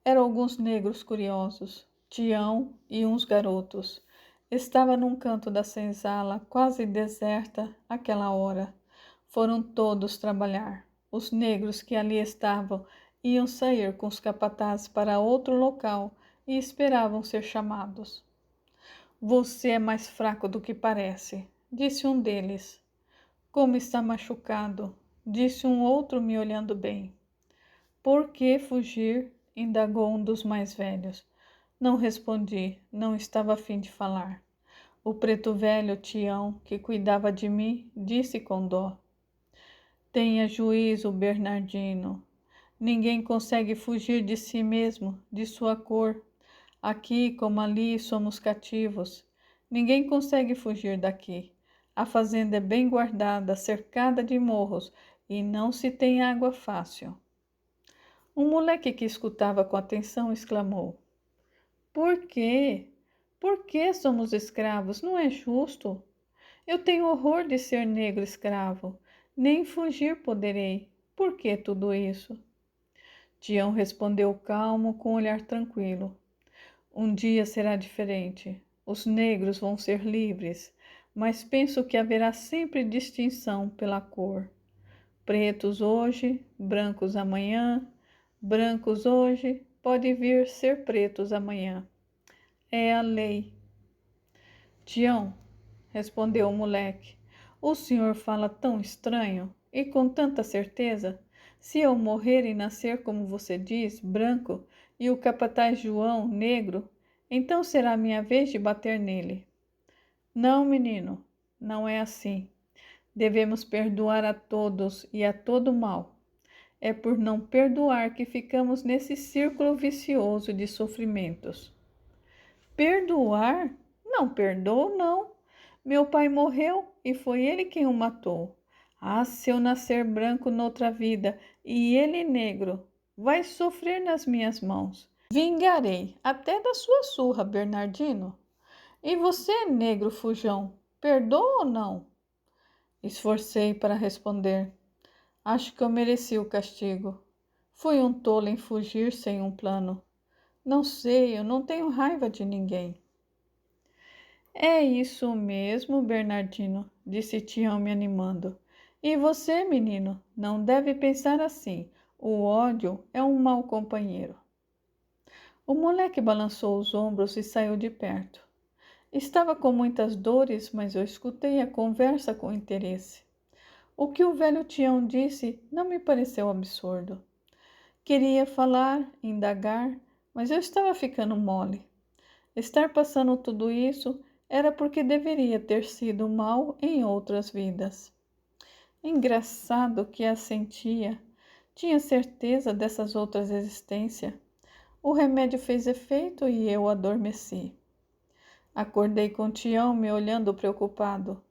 Eram alguns negros curiosos, Tião e uns garotos. Estava num canto da senzala, quase deserta, àquela hora. Foram todos trabalhar. Os negros que ali estavam iam sair com os capatazes para outro local e esperavam ser chamados. Você é mais fraco do que parece, disse um deles. Como está machucado, disse um outro me olhando bem. Por que fugir? Indagou um dos mais velhos. Não respondi, não estava a fim de falar. O preto velho Tião, que cuidava de mim, disse com dó. Tenha juízo, Bernardino. Ninguém consegue fugir de si mesmo, de sua cor. Aqui como ali somos cativos. Ninguém consegue fugir daqui. A fazenda é bem guardada, cercada de morros, e não se tem água fácil. Um moleque que escutava com atenção exclamou. Por quê? Por que somos escravos? Não é justo. Eu tenho horror de ser negro escravo. Nem fugir poderei. Por que tudo isso? Tião respondeu calmo, com um olhar tranquilo. Um dia será diferente. Os negros vão ser livres, mas penso que haverá sempre distinção pela cor. Pretos hoje, brancos amanhã, brancos hoje, pode vir ser pretos amanhã. É a lei. Tião, respondeu o moleque, o senhor fala tão estranho e com tanta certeza. Se eu morrer e nascer, como você diz, branco, e o capataz João, negro, então será minha vez de bater nele. Não, menino, não é assim. Devemos perdoar a todos e a todo mal. É por não perdoar que ficamos nesse círculo vicioso de sofrimentos. Perdoar? Não perdoo, não. Meu pai morreu e foi ele quem o matou. Ah, se eu nascer branco noutra vida e ele negro, vai sofrer nas minhas mãos. Vingarei até da sua surra, Bernardino. E você, negro fujão, perdoa ou não? Esforcei para responder. Acho que eu mereci o castigo. Fui um tolo em fugir sem um plano. Não sei, eu não tenho raiva de ninguém. É isso mesmo, Bernardino, disse Tião me animando. E você, menino, não deve pensar assim. O ódio é um mau companheiro. O moleque balançou os ombros e saiu de perto. Estava com muitas dores, mas eu escutei a conversa com interesse. O que o velho Tião disse não me pareceu absurdo. Queria falar, indagar, mas eu estava ficando mole. Estar passando tudo isso era porque deveria ter sido mal em outras vidas. Engraçado que a sentia. Tinha certeza dessas outras existências. O remédio fez efeito e eu adormeci. Acordei com Tião me olhando preocupado.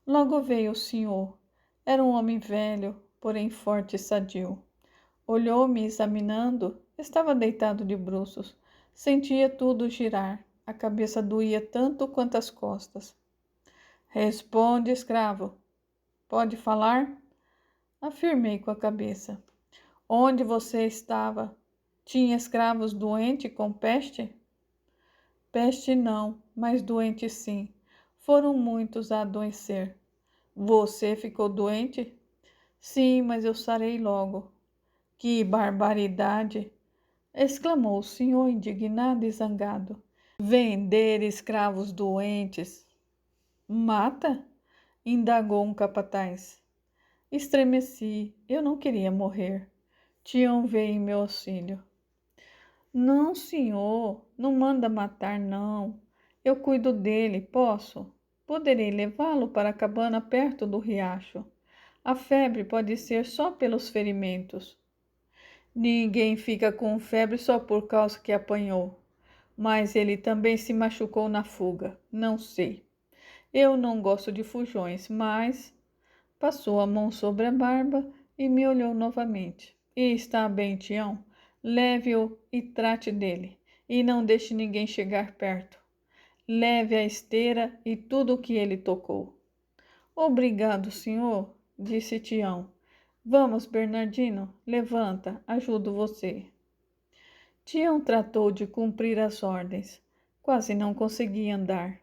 Logo veio o senhor. Era um homem velho, porém forte e sadio. Olhou-me examinando. Estava deitado de bruços. Sentia tudo girar. A cabeça doía tanto quanto as costas. Responde, escravo. Pode falar? Afirmei com a cabeça. Onde você estava? Tinha escravos doentes com peste? Peste não, mas doente sim. Foram muitos a adoecer. Você ficou doente? Sim, mas eu sarei logo. Que barbaridade! Exclamou o senhor indignado e zangado. Vender escravos doentes. Mata? Indagou um capataz. Estremeci. Eu não queria morrer. Tião veio em meu auxílio. Não, senhor, não manda matar, não. Eu cuido dele, posso? Poderei levá-lo para a cabana perto do riacho. A febre pode ser só pelos ferimentos. Ninguém fica com febre só por causa que apanhou. Mas ele também se machucou na fuga. Não sei. Eu não gosto de fujões, mas... Passou a mão sobre a barba e me olhou novamente. E está bem, Tião? Leve-o e trate dele. E não deixe ninguém chegar perto. Leve a esteira e tudo o que ele tocou. Obrigado, senhor, disse Tião. Vamos, Bernardino, levanta, ajudo você. Tião tratou de cumprir as ordens. Quase não conseguia andar.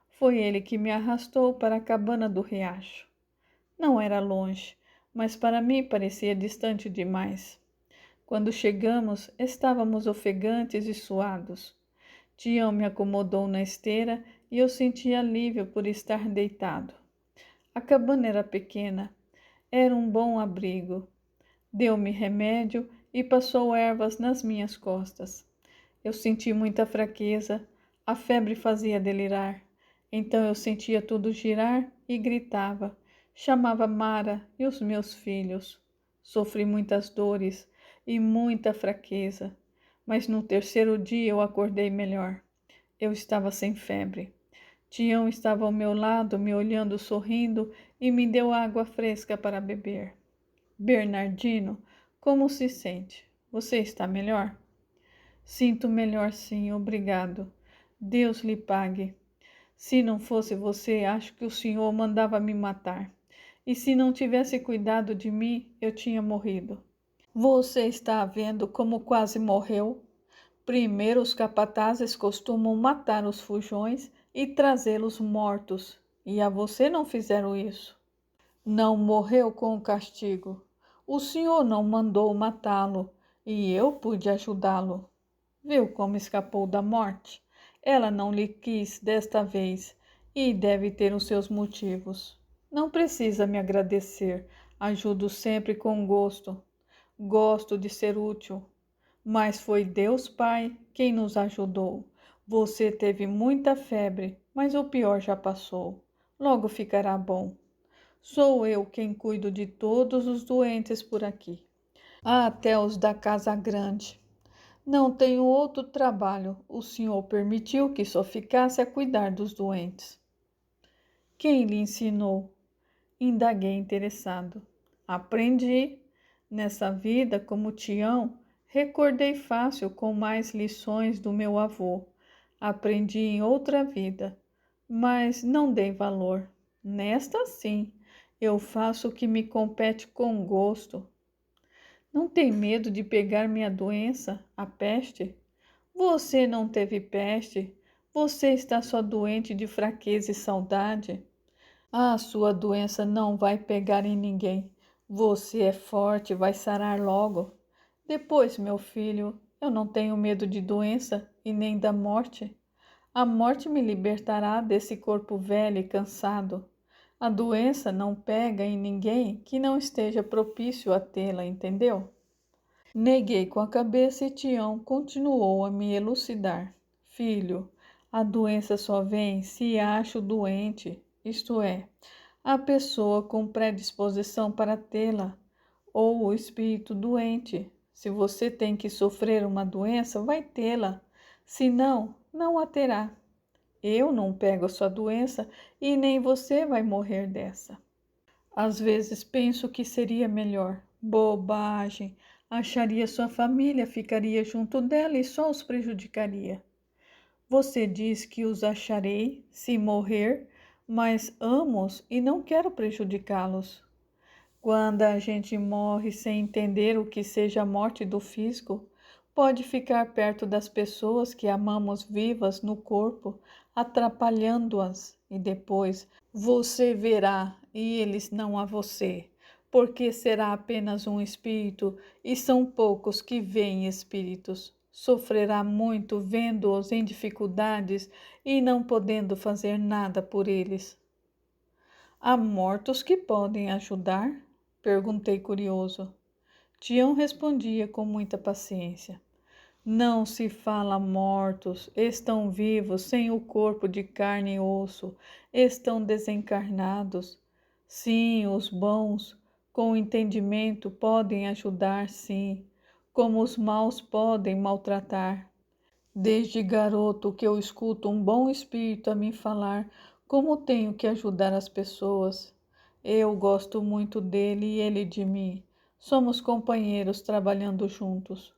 Foi ele que me arrastou para a cabana do riacho. Não era longe, mas para mim parecia distante demais. Quando chegamos, estávamos ofegantes e suados. Tião me acomodou na esteira e eu senti alívio por estar deitado. A cabana era pequena, era um bom abrigo. Deu-me remédio e passou ervas nas minhas costas. Eu senti muita fraqueza, a febre fazia delirar. Então eu sentia tudo girar e gritava. Chamava Mara e os meus filhos. Sofri muitas dores e muita fraqueza, mas no terceiro dia eu acordei melhor. Eu estava sem febre. Tião estava ao meu lado, me olhando sorrindo e me deu água fresca para beber. Bernardino, como se sente? Você está melhor? Sinto melhor, sim, obrigado. Deus lhe pague. Se não fosse você, acho que o senhor mandava me matar. E se não tivesse cuidado de mim, eu tinha morrido. Você está vendo como quase morreu? Primeiro os capatazes costumam matar os fujões e trazê-los mortos. E a você não fizeram isso. Não morreu com o castigo. O senhor não mandou matá-lo e eu pude ajudá-lo. Viu como escapou da morte? Ela não lhe quis desta vez e deve ter os seus motivos. Não precisa me agradecer. Ajudo sempre com gosto. Gosto de ser útil. Mas foi Deus Pai quem nos ajudou. Você teve muita febre, mas o pior já passou. Logo ficará bom. Sou eu quem cuido de todos os doentes por aqui, até os da casa grande. Não tenho outro trabalho. O senhor permitiu que só ficasse a cuidar dos doentes. Quem lhe ensinou? Indaguei interessado. Aprendi. Nessa vida, como Tião, recordei fácil com mais lições do meu avô. Aprendi em outra vida, mas não dei valor. Nesta, sim, eu faço o que me compete com gosto. Não tem medo de pegar minha doença, a peste? Você não teve peste. Você está só doente de fraqueza e saudade. A sua doença não vai pegar em ninguém. Você é forte, vai sarar logo. Depois, meu filho, eu não tenho medo de doença e nem da morte. A morte me libertará desse corpo velho e cansado. A doença não pega em ninguém que não esteja propício a tê-la, entendeu? Neguei com a cabeça e Tião continuou a me elucidar. Filho, a doença só vem se acho doente, isto é, a pessoa com predisposição para tê-la. ou o espírito doente. Se você tem que sofrer uma doença, vai tê-la. Se não, não a terá. Eu não pego a sua doença e nem você vai morrer dessa. Às vezes penso que seria melhor. Bobagem! Acharia sua família, ficaria junto dela e só os prejudicaria. Você diz que os acharei se morrer, mas amo-os e não quero prejudicá-los. Quando a gente morre sem entender o que seja a morte do físico, pode ficar perto das pessoas que amamos vivas no corpo, atrapalhando-as, e depois você verá e eles não a você, porque será apenas um espírito e são poucos que veem espíritos. Sofrerá muito vendo-os em dificuldades e não podendo fazer nada por eles. Há mortos que podem ajudar? Perguntei curioso. Tião respondia com muita paciência. Não se fala mortos, estão vivos, sem o corpo de carne e osso, estão desencarnados. Sim, os bons, com entendimento, podem ajudar, sim, como os maus podem maltratar. Desde garoto que eu escuto um bom espírito a me falar como tenho que ajudar as pessoas. Eu gosto muito dele e ele de mim. Somos companheiros trabalhando juntos.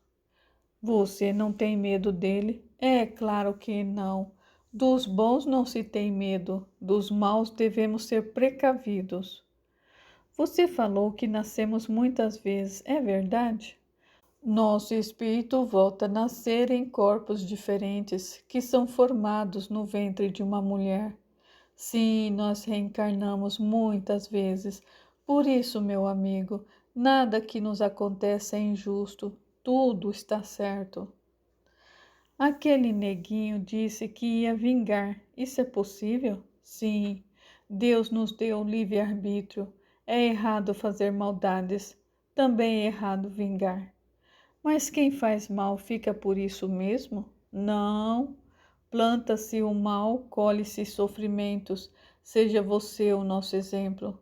Você não tem medo dele? É claro que não. Dos bons não se tem medo, dos maus devemos ser precavidos. Você falou que nascemos muitas vezes, é verdade? Nosso espírito volta a nascer em corpos diferentes que são formados no ventre de uma mulher. Sim, nós reencarnamos muitas vezes. Por isso, meu amigo, nada que nos acontece é injusto, tudo está certo. Aquele neguinho disse que ia vingar. Isso é possível? Sim, Deus nos deu livre-arbítrio. É errado fazer maldades, também é errado vingar. Mas quem faz mal fica por isso mesmo? Não. Planta-se o mal, colhe-se sofrimentos. Seja você o nosso exemplo.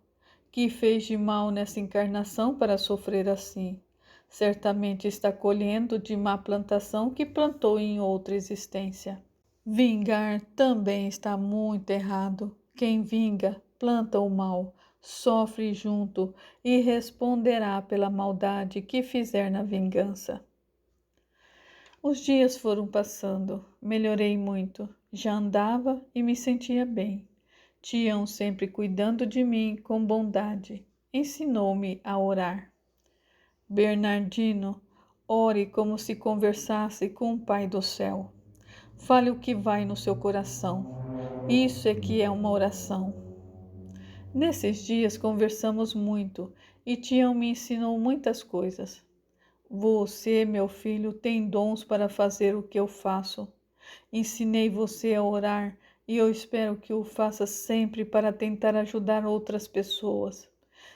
Que fez de mal nessa encarnação para sofrer assim? Certamente está colhendo de má plantação que plantou em outra existência. Vingar também está muito errado. Quem vinga, planta o mal, sofre junto e responderá pela maldade que fizer na vingança. Os dias foram passando, melhorei muito, já andava e me sentia bem. Tião, sempre cuidando de mim com bondade, ensinou-me a orar. Bernardino, ore como se conversasse com o Pai do céu. Fale o que vai no seu coração. Isso é que é uma oração. Nesses dias conversamos muito e Tião me ensinou muitas coisas. Você, meu filho, tem dons para fazer o que eu faço. Ensinei você a orar e eu espero que o faça sempre para tentar ajudar outras pessoas.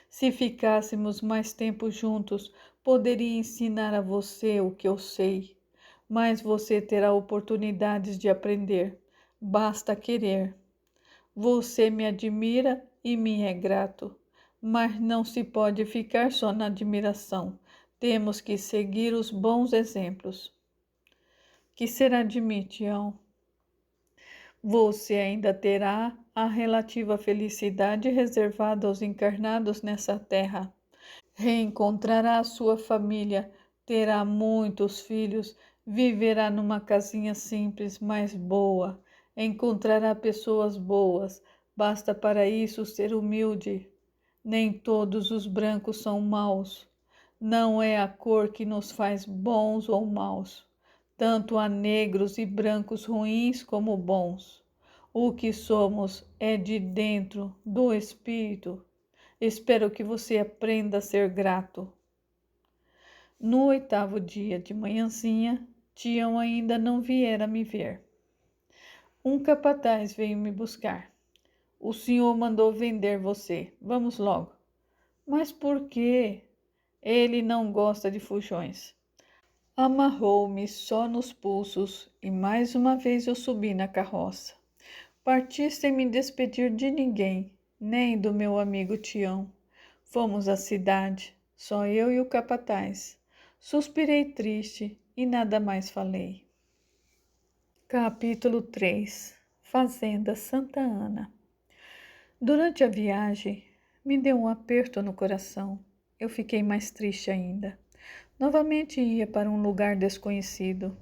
Se ficássemos mais tempo juntos, poderia ensinar a você o que eu sei. Mas você terá oportunidades de aprender. Basta querer. Você me admira e me é grato, mas não se pode ficar só na admiração. Temos que seguir os bons exemplos. Que será de mim, Tião? Você ainda terá a relativa felicidade reservada aos encarnados nessa terra. Reencontrará a sua família, terá muitos filhos, viverá numa casinha simples, mas boa. Encontrará pessoas boas. Basta para isso ser humilde. Nem todos os brancos são maus. Não é a cor que nos faz bons ou maus. Tanto há negros e brancos ruins como bons. O que somos é de dentro, do espírito. Espero que você aprenda a ser grato. No 8º dia de manhãzinha, Tião ainda não viera me ver. Um capataz veio me buscar. O senhor mandou vender você. Vamos logo. Mas por quê? Ele não gosta de fujões. Amarrou-me só nos pulsos e mais uma vez eu subi na carroça. Parti sem me despedir de ninguém, nem do meu amigo Tião. Fomos à cidade. Só eu e o capataz. Suspirei triste e nada mais falei. Capítulo 3. Fazenda Santa Ana. Durante a viagem, me deu um aperto no coração. Eu fiquei mais triste ainda. Novamente ia para um lugar desconhecido.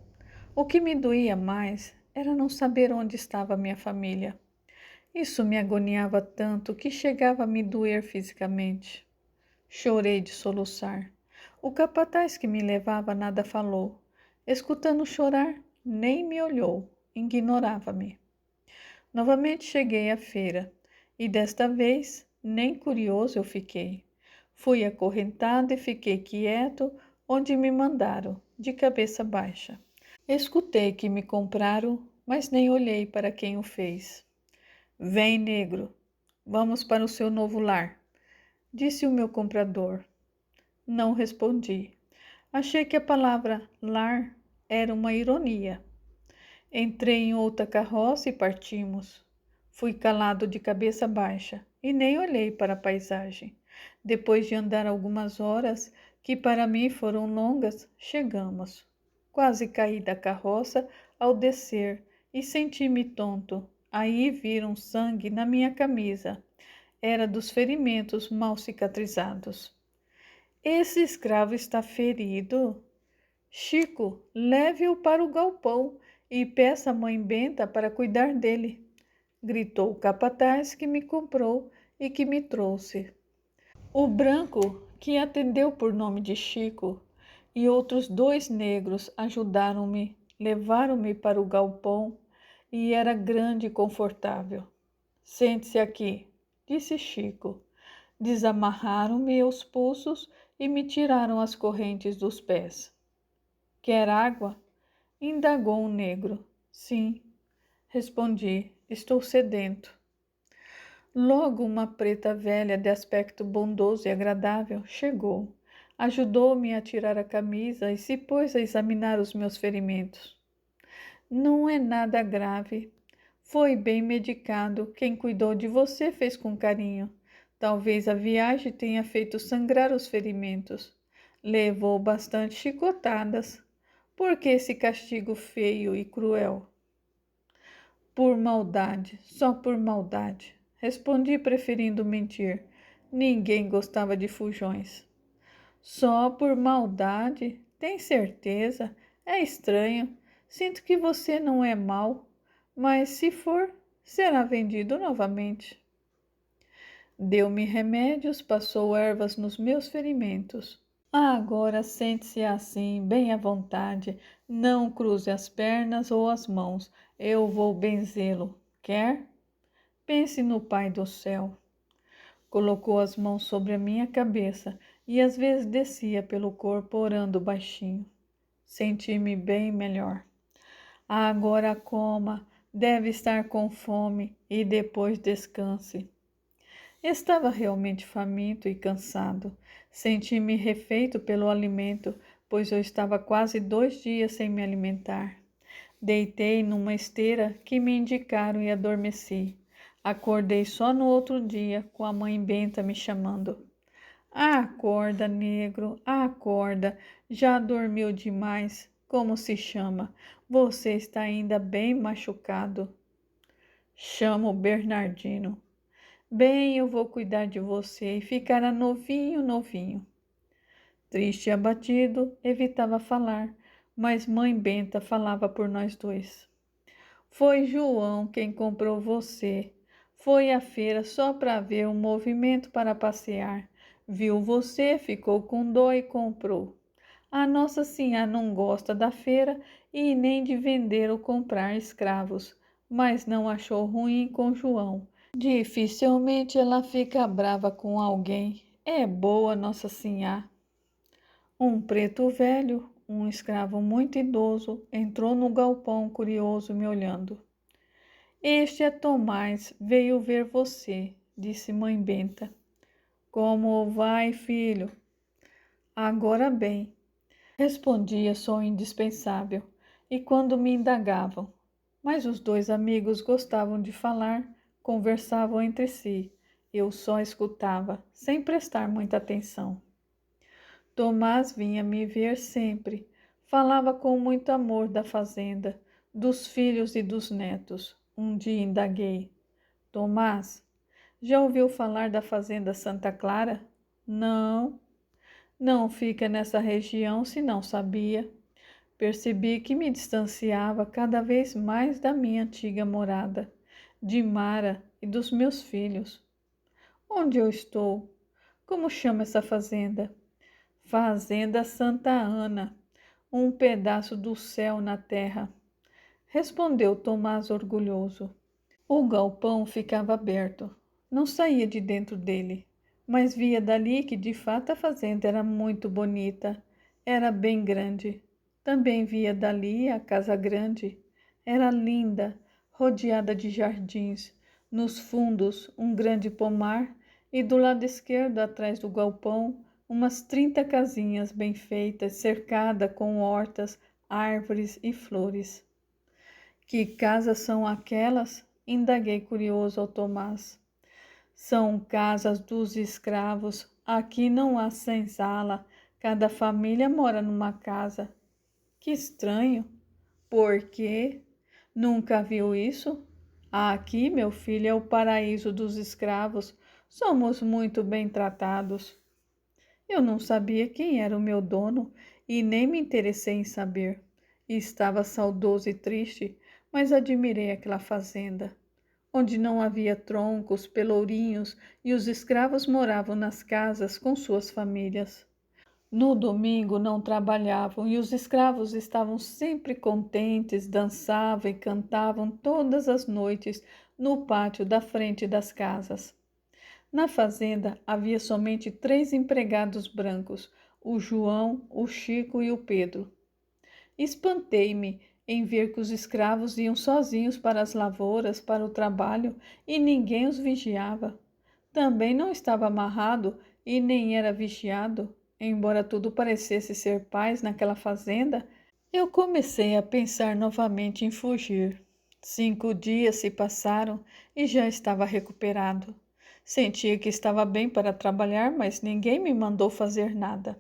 O que me doía mais era não saber onde estava minha família. Isso me agoniava tanto que chegava a me doer fisicamente. Chorei de soluçar. O capataz que me levava nada falou. Escutando chorar, nem me olhou, ignorava-me. Novamente cheguei à feira, e desta vez nem curioso eu fiquei. Fui acorrentado e fiquei quieto onde me mandaram, de cabeça baixa. Escutei que me compraram, mas nem olhei para quem o fez. Vem, negro, vamos para o seu novo lar, disse o meu comprador. Não respondi. Achei que a palavra lar era uma ironia. Entrei em outra carroça e partimos. Fui calado de cabeça baixa e nem olhei para a paisagem. Depois de andar algumas horas, que para mim foram longas, chegamos. Quase caí da carroça ao descer e senti-me tonto. Aí viram sangue na minha camisa. Era dos ferimentos mal cicatrizados. Esse escravo está ferido? Chico, leve-o para o galpão e peça à mãe Benta para cuidar dele, gritou o capataz que me comprou e que me trouxe. O branco, que atendeu por nome de Chico, e outros 2 negros ajudaram-me, levaram-me para o galpão e era grande e confortável. Sente-se aqui, disse Chico. Desamarraram-me os pulsos e me tiraram as correntes dos pés. Quer água? Indagou um negro. Sim, respondi, estou sedento. Logo uma preta velha de aspecto bondoso e agradável chegou. Ajudou-me a tirar a camisa e se pôs a examinar os meus ferimentos. Não é nada grave. Foi bem medicado. Quem cuidou de você fez com carinho. Talvez a viagem tenha feito sangrar os ferimentos. Levou bastante chicotadas. Por que esse castigo feio e cruel? Por maldade, só por maldade. Respondi preferindo mentir. Ninguém gostava de fujões. Só por maldade? Tem certeza? É estranho. Sinto que você não é mau, mas se for, será vendido novamente. Deu-me remédios, passou ervas nos meus ferimentos. Agora sente-se assim, bem à vontade. Não cruze as pernas ou as mãos. Eu vou benzê-lo. Quer? Pense no Pai do céu. Colocou as mãos sobre a minha cabeça e às vezes descia pelo corpo orando baixinho. Senti-me bem melhor. Agora coma, deve estar com fome e depois descanse. Estava realmente faminto e cansado. Senti-me refeito pelo alimento, pois eu estava quase 2 dias sem me alimentar. Deitei numa esteira que me indicaram e adormeci. Acordei só no outro dia, com a mãe Benta me chamando. Acorda, negro, acorda. Já dormiu demais. Como se chama? Você está ainda bem machucado. Chamo Bernardino. Bem, eu vou cuidar de você e ficará novinho, novinho. Triste e abatido, evitava falar, mas mãe Benta falava por nós 2. Foi João quem comprou você. Foi à feira só para ver um movimento para passear. Viu você, ficou com dó e comprou. A Nossa Senhora não gosta da feira e nem de vender ou comprar escravos, mas não achou ruim com João. Dificilmente ela fica brava com alguém. É boa Nossa Senhora. Um preto velho, um escravo muito idoso, entrou no galpão curioso me olhando. Este é Tomás, veio ver você, disse mãe Benta. Como vai, filho? Agora bem. Respondia só o indispensável, e quando me indagavam. Mas os 2 amigos gostavam de falar, conversavam entre si. Eu só escutava, sem prestar muita atenção. Tomás vinha me ver sempre. Falava com muito amor da fazenda, dos filhos e dos netos. Um dia indaguei: Tomás, já ouviu falar da fazenda Santa Clara? Não, não fica nessa região se não sabia. Percebi que me distanciava cada vez mais da minha antiga morada, de Mara e dos meus filhos. Onde eu estou? Como chama essa fazenda? Fazenda Santa Ana, um pedaço do céu na terra, respondeu Tomás orgulhoso. O galpão ficava aberto. Não saía de dentro dele, mas via dali que de fato a fazenda era muito bonita, era bem grande. Também via dali a casa grande. Era linda, rodeada de jardins, nos fundos um grande pomar e do lado esquerdo, atrás do galpão, umas 30 casinhas bem feitas, cercada com hortas, árvores e flores. Que casas são aquelas? Indaguei curioso ao Tomás. São casas dos escravos. Aqui não há senzala. Cada família mora numa casa. Que estranho. Por quê? Nunca viu isso? Aqui, meu filho, é o paraíso dos escravos. Somos muito bem tratados. Eu não sabia quem era o meu dono e nem me interessei em saber. Estava saudoso e triste, mas admirei aquela fazenda, onde não havia troncos, pelourinhos e os escravos moravam nas casas com suas famílias. No domingo não trabalhavam e os escravos estavam sempre contentes, dançavam e cantavam todas as noites no pátio da frente das casas. Na fazenda havia somente 3 empregados brancos, o João, o Chico e o Pedro. Espantei-me em ver que os escravos iam sozinhos para as lavouras, para o trabalho, e ninguém os vigiava. Também não estava amarrado e nem era vigiado. Embora tudo parecesse ser paz naquela fazenda, eu comecei a pensar novamente em fugir. 5 dias se passaram e já estava recuperado. Sentia que estava bem para trabalhar, mas ninguém me mandou fazer nada.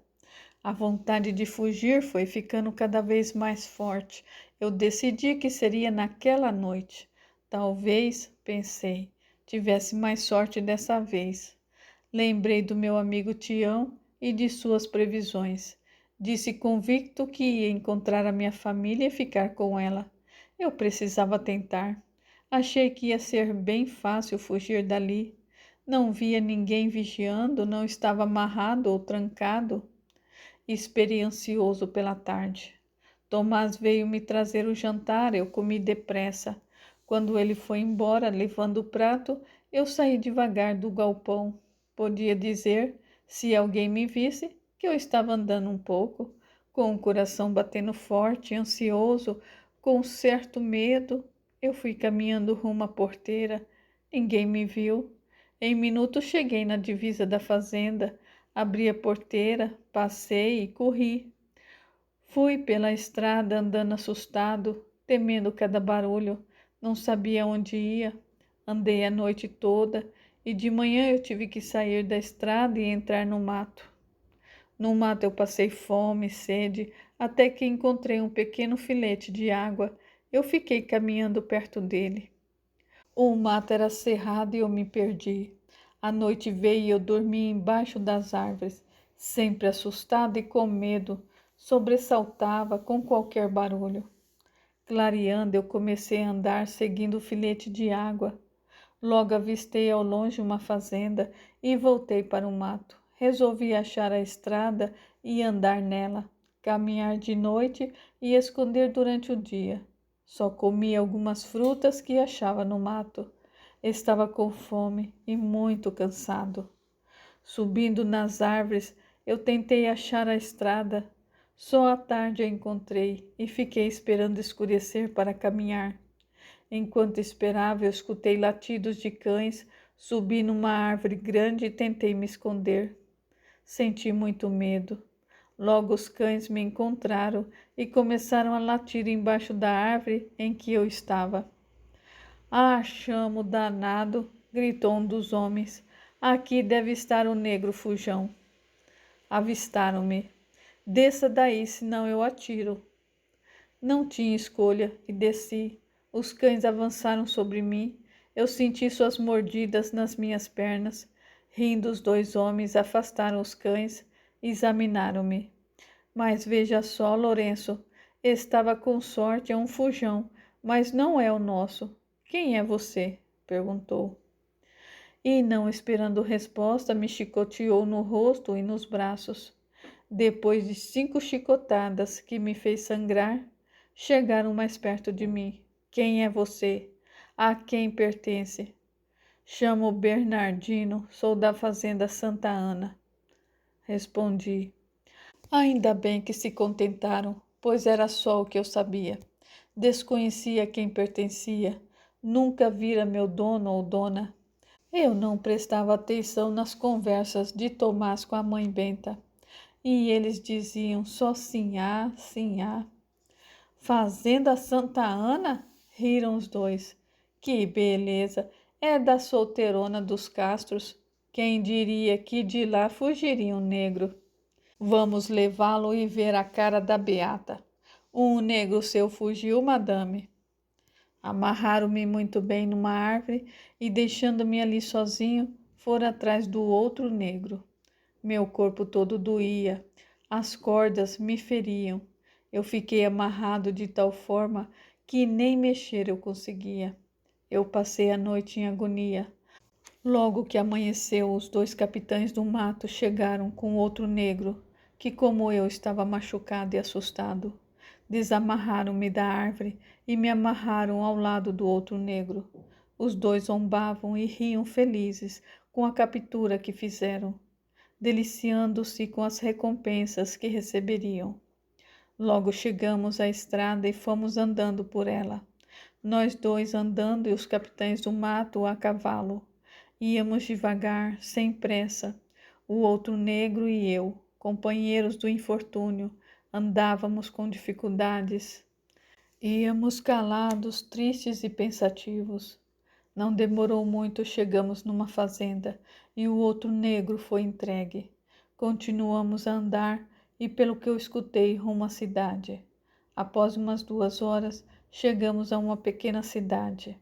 A vontade de fugir foi ficando cada vez mais forte. Eu decidi que seria naquela noite. Talvez, pensei, tivesse mais sorte dessa vez. Lembrei do meu amigo Tião e de suas previsões. Disse convicto que ia encontrar a minha família e ficar com ela. Eu precisava tentar. Achei que ia ser bem fácil fugir dali. Não via ninguém vigiando, não estava amarrado ou trancado. Esperei ansioso pela tarde. Tomás veio me trazer o jantar, eu comi depressa. Quando ele foi embora, levando o prato, eu saí devagar do galpão. Podia dizer, se alguém me visse, que eu estava andando um pouco, com o coração batendo forte, ansioso, com certo medo. Eu fui caminhando rumo à porteira. Ninguém me viu. Em minutos cheguei na divisa da fazenda. Abri a porteira, passei e corri. Fui pela estrada andando assustado, temendo cada barulho. Não sabia onde ia. Andei a noite toda e de manhã eu tive que sair da estrada e entrar no mato. No mato eu passei fome, sede, até que encontrei um pequeno filete de água. Eu fiquei caminhando perto dele. O mato era cerrado e eu me perdi. A noite veio e eu dormi embaixo das árvores, sempre assustada e com medo, sobressaltava com qualquer barulho. Clareando, eu comecei a andar seguindo o filete de água. Logo avistei ao longe uma fazenda e voltei para o mato. Resolvi achar a estrada e andar nela, caminhar de noite e esconder durante o dia. Só comia algumas frutas que achava no mato. Estava com fome e muito cansado. Subindo nas árvores, eu tentei achar a estrada. Só à tarde a encontrei e fiquei esperando escurecer para caminhar. Enquanto esperava, eu escutei latidos de cães, subi numa árvore grande e tentei me esconder. Senti muito medo. Logo os cães me encontraram e começaram a latir embaixo da árvore em que eu estava. Ah, chamo danado! Gritou um dos homens. Aqui deve estar o negro fujão. Avistaram-me. Desça daí, senão eu atiro. Não tinha escolha e desci. Os cães avançaram sobre mim. Eu senti suas mordidas nas minhas pernas. Rindo, os dois homens afastaram os cães e examinaram-me. Mas veja só, Lourenço, estava com sorte a um fujão, mas não é o nosso. Quem é você? Perguntou. E, não esperando resposta, me chicoteou no rosto e nos braços. Depois de 5 chicotadas que me fez sangrar, chegaram mais perto de mim. Quem é você? A quem pertence? Chamo Bernardino, sou da fazenda Santa Ana. Respondi. Ainda bem que se contentaram, pois era só o que eu sabia. Desconhecia a quem pertencia, nunca vira meu dono ou dona. Eu não prestava atenção nas conversas de Tomás com a mãe Benta, e eles diziam só sinhá, sinhá. Fazenda Santa Ana? Riram os dois. Que beleza! É da solteirona dos Castros. Quem diria que de lá fugiria um negro? Vamos levá-lo e ver a cara da beata. Um negro seu fugiu, madame. Amarraram-me muito bem numa árvore e, deixando-me ali sozinho, foram atrás do outro negro. Meu corpo todo doía, as cordas me feriam. Eu fiquei amarrado de tal forma que nem mexer eu conseguia. Eu passei a noite em agonia. Logo que amanheceu, os 2 capitães do mato chegaram com outro negro, que, como eu, estava machucado e assustado. Desamarraram-me da árvore e me amarraram ao lado do outro negro. Os 2 zombavam e riam felizes com a captura que fizeram, deliciando-se com as recompensas que receberiam. Logo chegamos à estrada e fomos andando por ela. Nós 2 andando e os capitães do mato a cavalo. Íamos devagar, sem pressa. O outro negro e eu, companheiros do infortúnio, andávamos com dificuldades. Íamos calados, tristes e pensativos. Não demorou muito, chegamos numa fazenda e o outro negro foi entregue. Continuamos a andar e, pelo que eu escutei, rumo à cidade. Após umas 2 horas, chegamos a uma pequena cidade.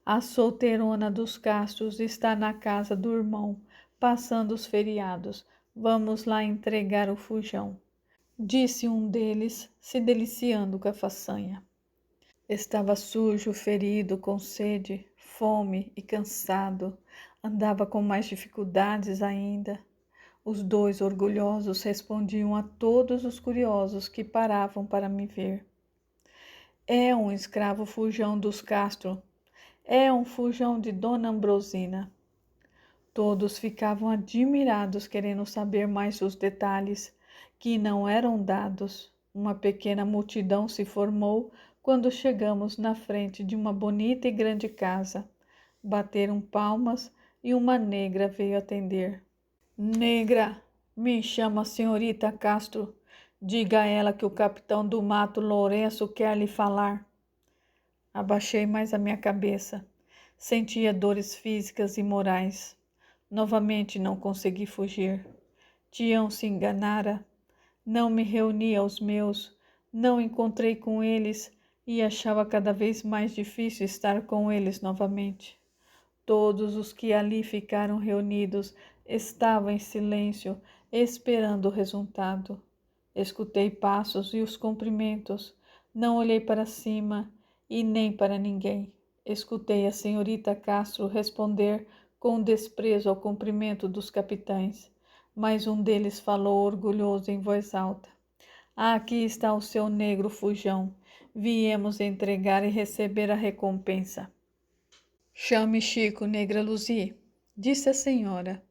A solteirona dos Castros está na casa do irmão, passando os feriados. Vamos lá entregar o fujão, disse um deles, se deliciando com a façanha. Estava sujo, ferido, com sede, fome e cansado. Andava com mais dificuldades ainda. Os 2 orgulhosos respondiam a todos os curiosos que paravam para me ver. É um escravo fujão dos Castro. É um fujão de Dona Ambrosina. Todos ficavam admirados, querendo saber mais os detalhes, que não eram dados. Uma pequena multidão se formou quando chegamos na frente de uma bonita e grande casa. Bateram palmas e uma negra veio atender. Negra, me chama senhorita Castro. Diga a ela que o capitão do mato Lourenço quer lhe falar. Abaixei mais a minha cabeça. Sentia dores físicas e morais. Novamente não consegui fugir. Tião se enganara. Não me reuni aos meus, não encontrei com eles e achava cada vez mais difícil estar com eles novamente. Todos os que ali ficaram reunidos estavam em silêncio, esperando o resultado. Escutei passos e os cumprimentos. Não olhei para cima e nem para ninguém. Escutei a senhorita Castro responder com desprezo ao cumprimento dos capitães. Mas um deles falou orgulhoso em voz alta. Aqui está o seu negro fujão. Viemos entregar e receber a recompensa. Chame Chico, negra Luzi, disse a senhora.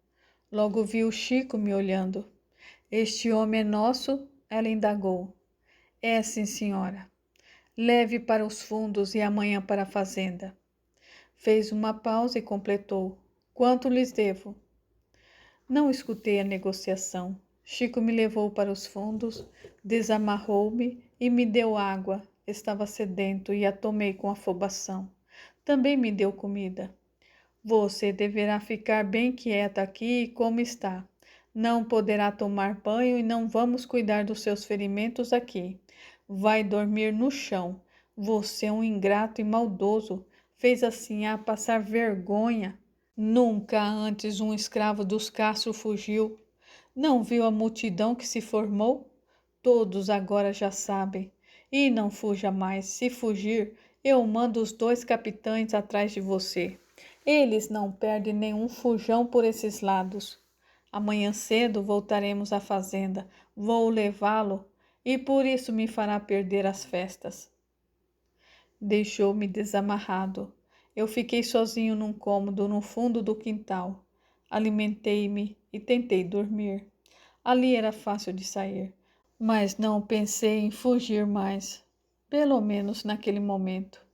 Logo viu Chico me olhando. Este homem é nosso? Ela indagou. É, sim, senhora. Leve para os fundos e amanhã para a fazenda. Fez uma pausa e completou. Quanto lhes devo? Não escutei a negociação. Chico me levou para os fundos, desamarrou-me e me deu água. Estava sedento e a tomei com afobação. Também me deu comida. Você deverá ficar bem quieta aqui como está. Não poderá tomar banho e não vamos cuidar dos seus ferimentos aqui. Vai dormir no chão. Você é um ingrato e maldoso. Fez assim a passar vergonha. Nunca antes um escravo dos Castro fugiu. Não viu a multidão que se formou? Todos agora já sabem. E não fuja mais. Se fugir, eu mando os 2 capitães atrás de você. Eles não perdem nenhum fujão por esses lados. Amanhã cedo voltaremos à fazenda. Vou levá-lo e por isso me fará perder as festas. Deixou-me desamarrado. Eu fiquei sozinho num cômodo no fundo do quintal. Alimentei-me e tentei dormir. Ali era fácil de sair, mas não pensei em fugir mais, pelo menos naquele momento.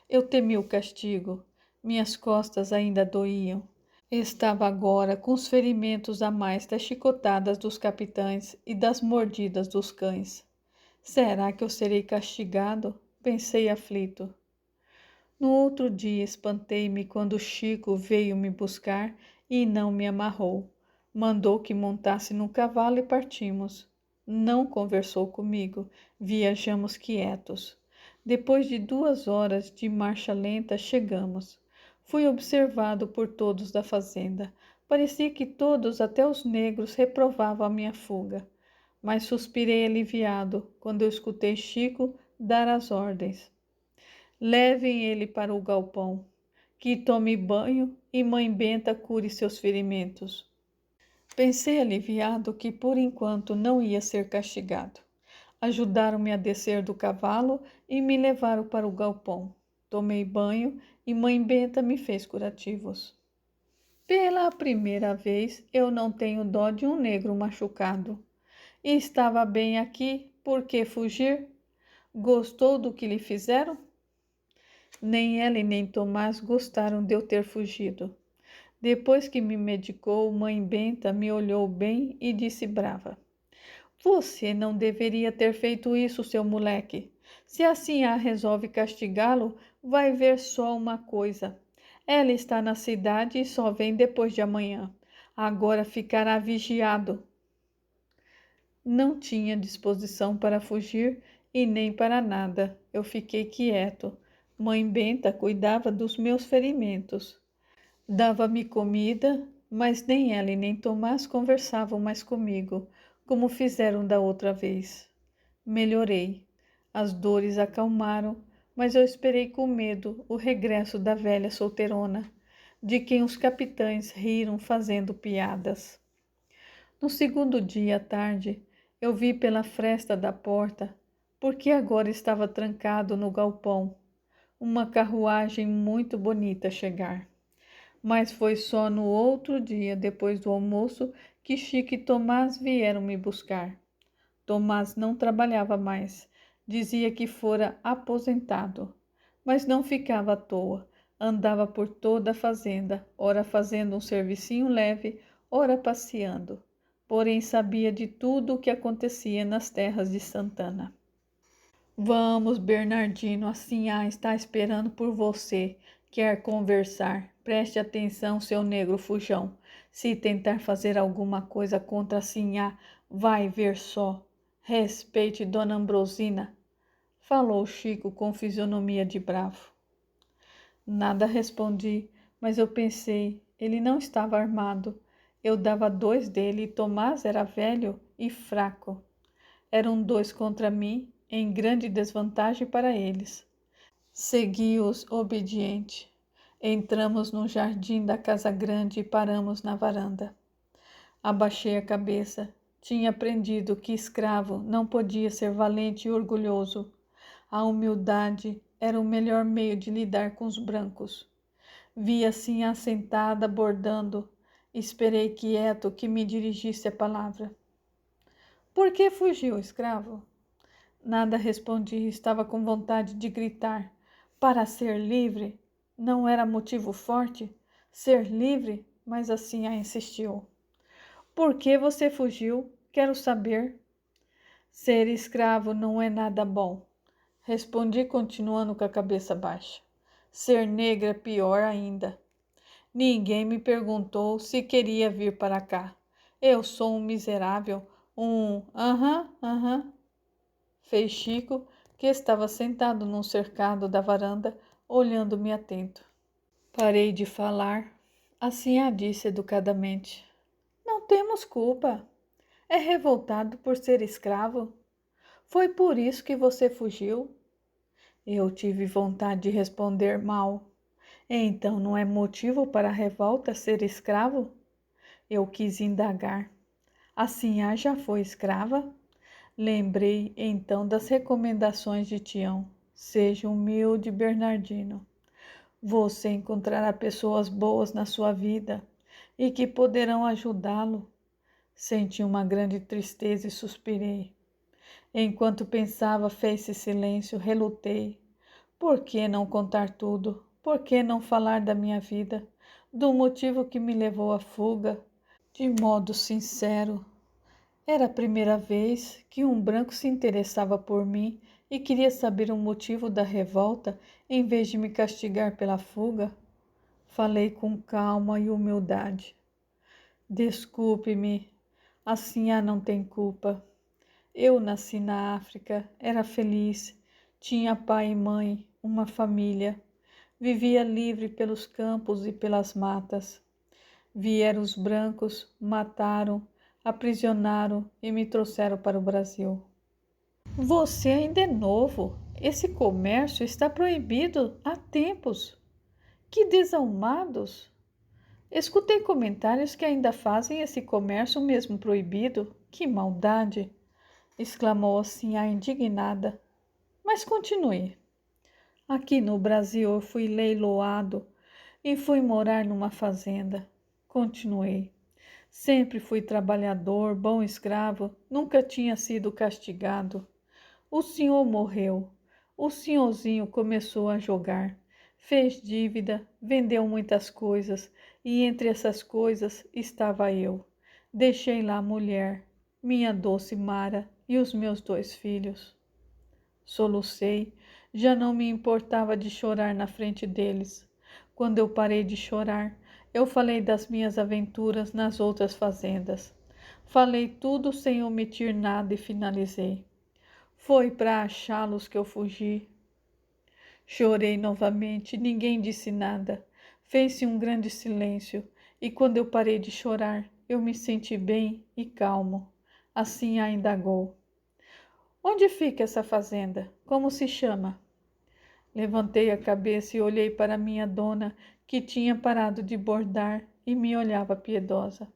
Eu temi o castigo. Minhas costas ainda doíam. Estava agora com os ferimentos a mais das chicotadas dos capitães e das mordidas dos cães. Será que eu serei castigado? Pensei aflito. No outro dia espantei-me quando Chico veio me buscar e não me amarrou. Mandou que montasse no cavalo e partimos. Não conversou comigo, viajamos quietos. Depois de 2 horas de marcha lenta, chegamos. Fui observado por todos da fazenda. Parecia que todos, até os negros, reprovavam a minha fuga. Mas suspirei aliviado quando eu escutei Chico dar as ordens. Levem ele para o galpão, que tome banho e mãe Benta cure seus ferimentos. Pensei aliviado que por enquanto não ia ser castigado. Ajudaram-me a descer do cavalo e me levaram para o galpão. Tomei banho e mãe Benta me fez curativos. Pela primeira vez eu não tenho dó de um negro machucado. E estava bem aqui, por que fugir? Gostou do que lhe fizeram? Nem ela e nem Tomás gostaram de eu ter fugido. Depois que me medicou, mãe Benta me olhou bem e disse brava: Você não deveria ter feito isso, seu moleque. Se assim a resolve castigá-lo, vai ver só uma coisa. Ela está na cidade e só vem depois de amanhã. Agora ficará vigiado. Não tinha disposição para fugir e nem para nada. Eu fiquei quieto. Mãe Benta cuidava dos meus ferimentos. Dava-me comida, mas nem ela e nem Tomás conversavam mais comigo, como fizeram da outra vez. Melhorei. As dores acalmaram, mas eu esperei com medo o regresso da velha solteirona, de quem os capitães riram fazendo piadas. No segundo dia à tarde, eu vi pela fresta da porta, porque agora estava trancado no galpão, uma carruagem muito bonita chegar. Mas foi só no outro dia, depois do almoço, que Chico e Tomás vieram me buscar. Tomás não trabalhava mais, dizia que fora aposentado, mas não ficava à toa, andava por toda a fazenda, ora fazendo um servicinho leve, ora passeando. Porém sabia de tudo o que acontecia nas terras de Santana. Vamos, Bernardino, a Sinhá está esperando por você. Quer conversar? Preste atenção, seu negro fujão. Se tentar fazer alguma coisa contra a Sinhá, vai ver só. Respeite Dona Ambrosina, falou Chico com fisionomia de bravo. Nada respondi, mas eu pensei, ele não estava armado. Eu dava 2 dele e Tomás era velho e fraco. Eram 2 contra mim, em grande desvantagem para eles. Segui-os obediente. Entramos no jardim da casa grande e paramos na varanda. Abaixei a cabeça. Tinha aprendido que escravo não podia ser valente e orgulhoso. A humildade era o melhor meio de lidar com os brancos. Vi assim assentada bordando. Esperei quieto que me dirigisse a palavra. Por que fugiu, escravo? Nada respondi, estava com vontade de gritar. Para ser livre? Não era motivo forte? Ser livre? Mas assim a insistiu. Por que você fugiu? Quero saber. Ser escravo não é nada bom. Respondi continuando com a cabeça baixa. Ser negra é pior ainda. Ninguém me perguntou se queria vir para cá. Eu sou um miserável, aham, fez Chico, que estava sentado num cercado da varanda, olhando-me atento. Parei de falar. Assim a disse educadamente. Não temos culpa. É revoltado por ser escravo? Foi por isso que você fugiu? Eu tive vontade de responder mal. Então não é motivo para a revolta ser escravo? Eu quis indagar. A Sinhá já foi escrava? Lembrei então das recomendações de Tião. Seja humilde, Bernardino. Você encontrará pessoas boas na sua vida e que poderão ajudá-lo. Senti uma grande tristeza e suspirei. Enquanto pensava, fez-se silêncio, relutei. Por que não contar tudo? Por que não falar da minha vida? Do motivo que me levou à fuga? De modo sincero, era a primeira vez que um branco se interessava por mim e queria saber o motivo da revolta em vez de me castigar pela fuga. Falei com calma e humildade. Desculpe-me, a senhora não tem culpa. Eu nasci na África, era feliz, tinha pai e mãe, uma família. Vivia livre pelos campos e pelas matas. Vieram os brancos, mataram, aprisionaram e me trouxeram para o Brasil. Você ainda é novo. Esse comércio está proibido há tempos. Que desalmados! Escutei comentários que ainda fazem esse comércio mesmo proibido. Que maldade! Exclamou assim a indignada. Mas continue. Aqui no Brasil eu fui leiloado e fui morar numa fazenda. Continuei. Sempre fui trabalhador, bom escravo, nunca tinha sido castigado. O senhor morreu. O senhorzinho começou a jogar. Fez dívida, vendeu muitas coisas, e entre essas coisas estava eu. Deixei lá a mulher, minha doce Mara e os meus 2 filhos. Solucei, já não me importava de chorar na frente deles. Quando eu parei de chorar, eu falei das minhas aventuras nas outras fazendas. Falei tudo sem omitir nada e finalizei. Foi para achá-los que eu fugi. Chorei novamente, ninguém disse nada. Fez-se um grande silêncio, e quando eu parei de chorar, eu me senti bem e calmo. Assim a indagou. Onde fica essa fazenda? Como se chama? Levantei a cabeça e olhei para minha dona, que tinha parado de bordar e me olhava piedosa.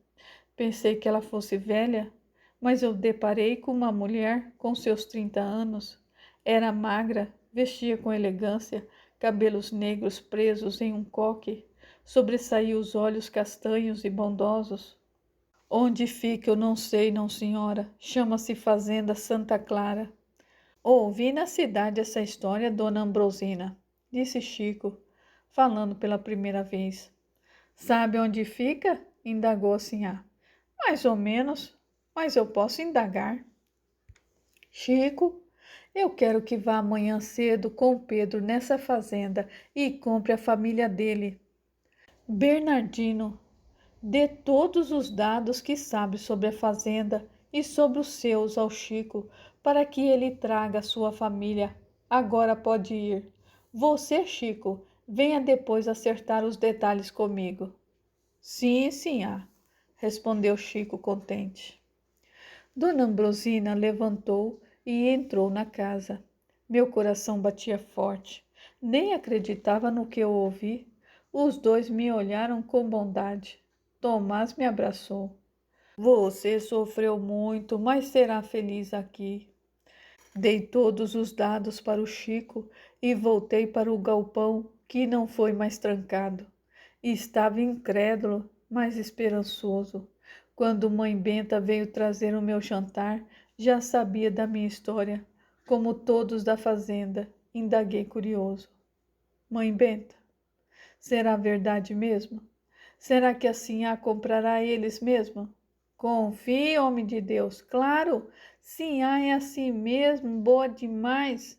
Pensei que ela fosse velha, mas eu deparei com uma mulher com seus 30 anos. Era magra, vestia com elegância, cabelos negros presos em um coque, sobressaía os olhos castanhos e bondosos. Onde fica, eu não sei, não, senhora. Chama-se Fazenda Santa Clara. Ouvi na cidade essa história, dona Ambrosina, disse Chico, falando pela primeira vez. Sabe onde fica? Indagou a sinhá. Mais ou menos, mas eu posso indagar. Chico, eu quero que vá amanhã cedo com Pedro nessa fazenda e compre a família dele. Bernardino, dê todos os dados que sabe sobre a fazenda e sobre os seus ao Chico, para que ele traga a sua família. Agora pode ir. Você, Chico, venha depois acertar os detalhes comigo. Sim, sinhá, respondeu Chico contente. Dona Ambrosina levantou e entrou na casa. Meu coração batia forte. Nem acreditava no que eu ouvi. Os 2 me olharam com bondade. Tomás me abraçou. Você sofreu muito, mas será feliz aqui. Dei todos os dados para o Chico e voltei para o galpão, que não foi mais trancado. Estava incrédulo, mas esperançoso. Quando mãe Benta veio trazer o meu jantar, já sabia da minha história, como todos da fazenda. Indaguei curioso. Mãe Benta, será verdade mesmo? Será que assim a comprará eles mesmo? Confie, homem de Deus. Claro, Sinhá é assim mesmo, boa demais.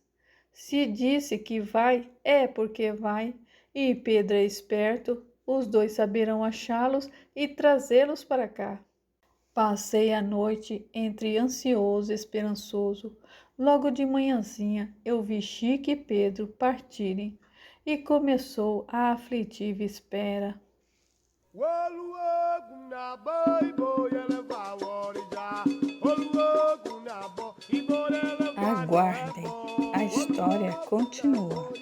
Se disse que vai, é porque vai. E Pedro é esperto, os 2 saberão achá-los e trazê-los para cá. Passei a noite entre ansioso e esperançoso. Logo de manhãzinha eu vi Chico e Pedro partirem e começou a aflitiva espera. Aguardem, a história continua.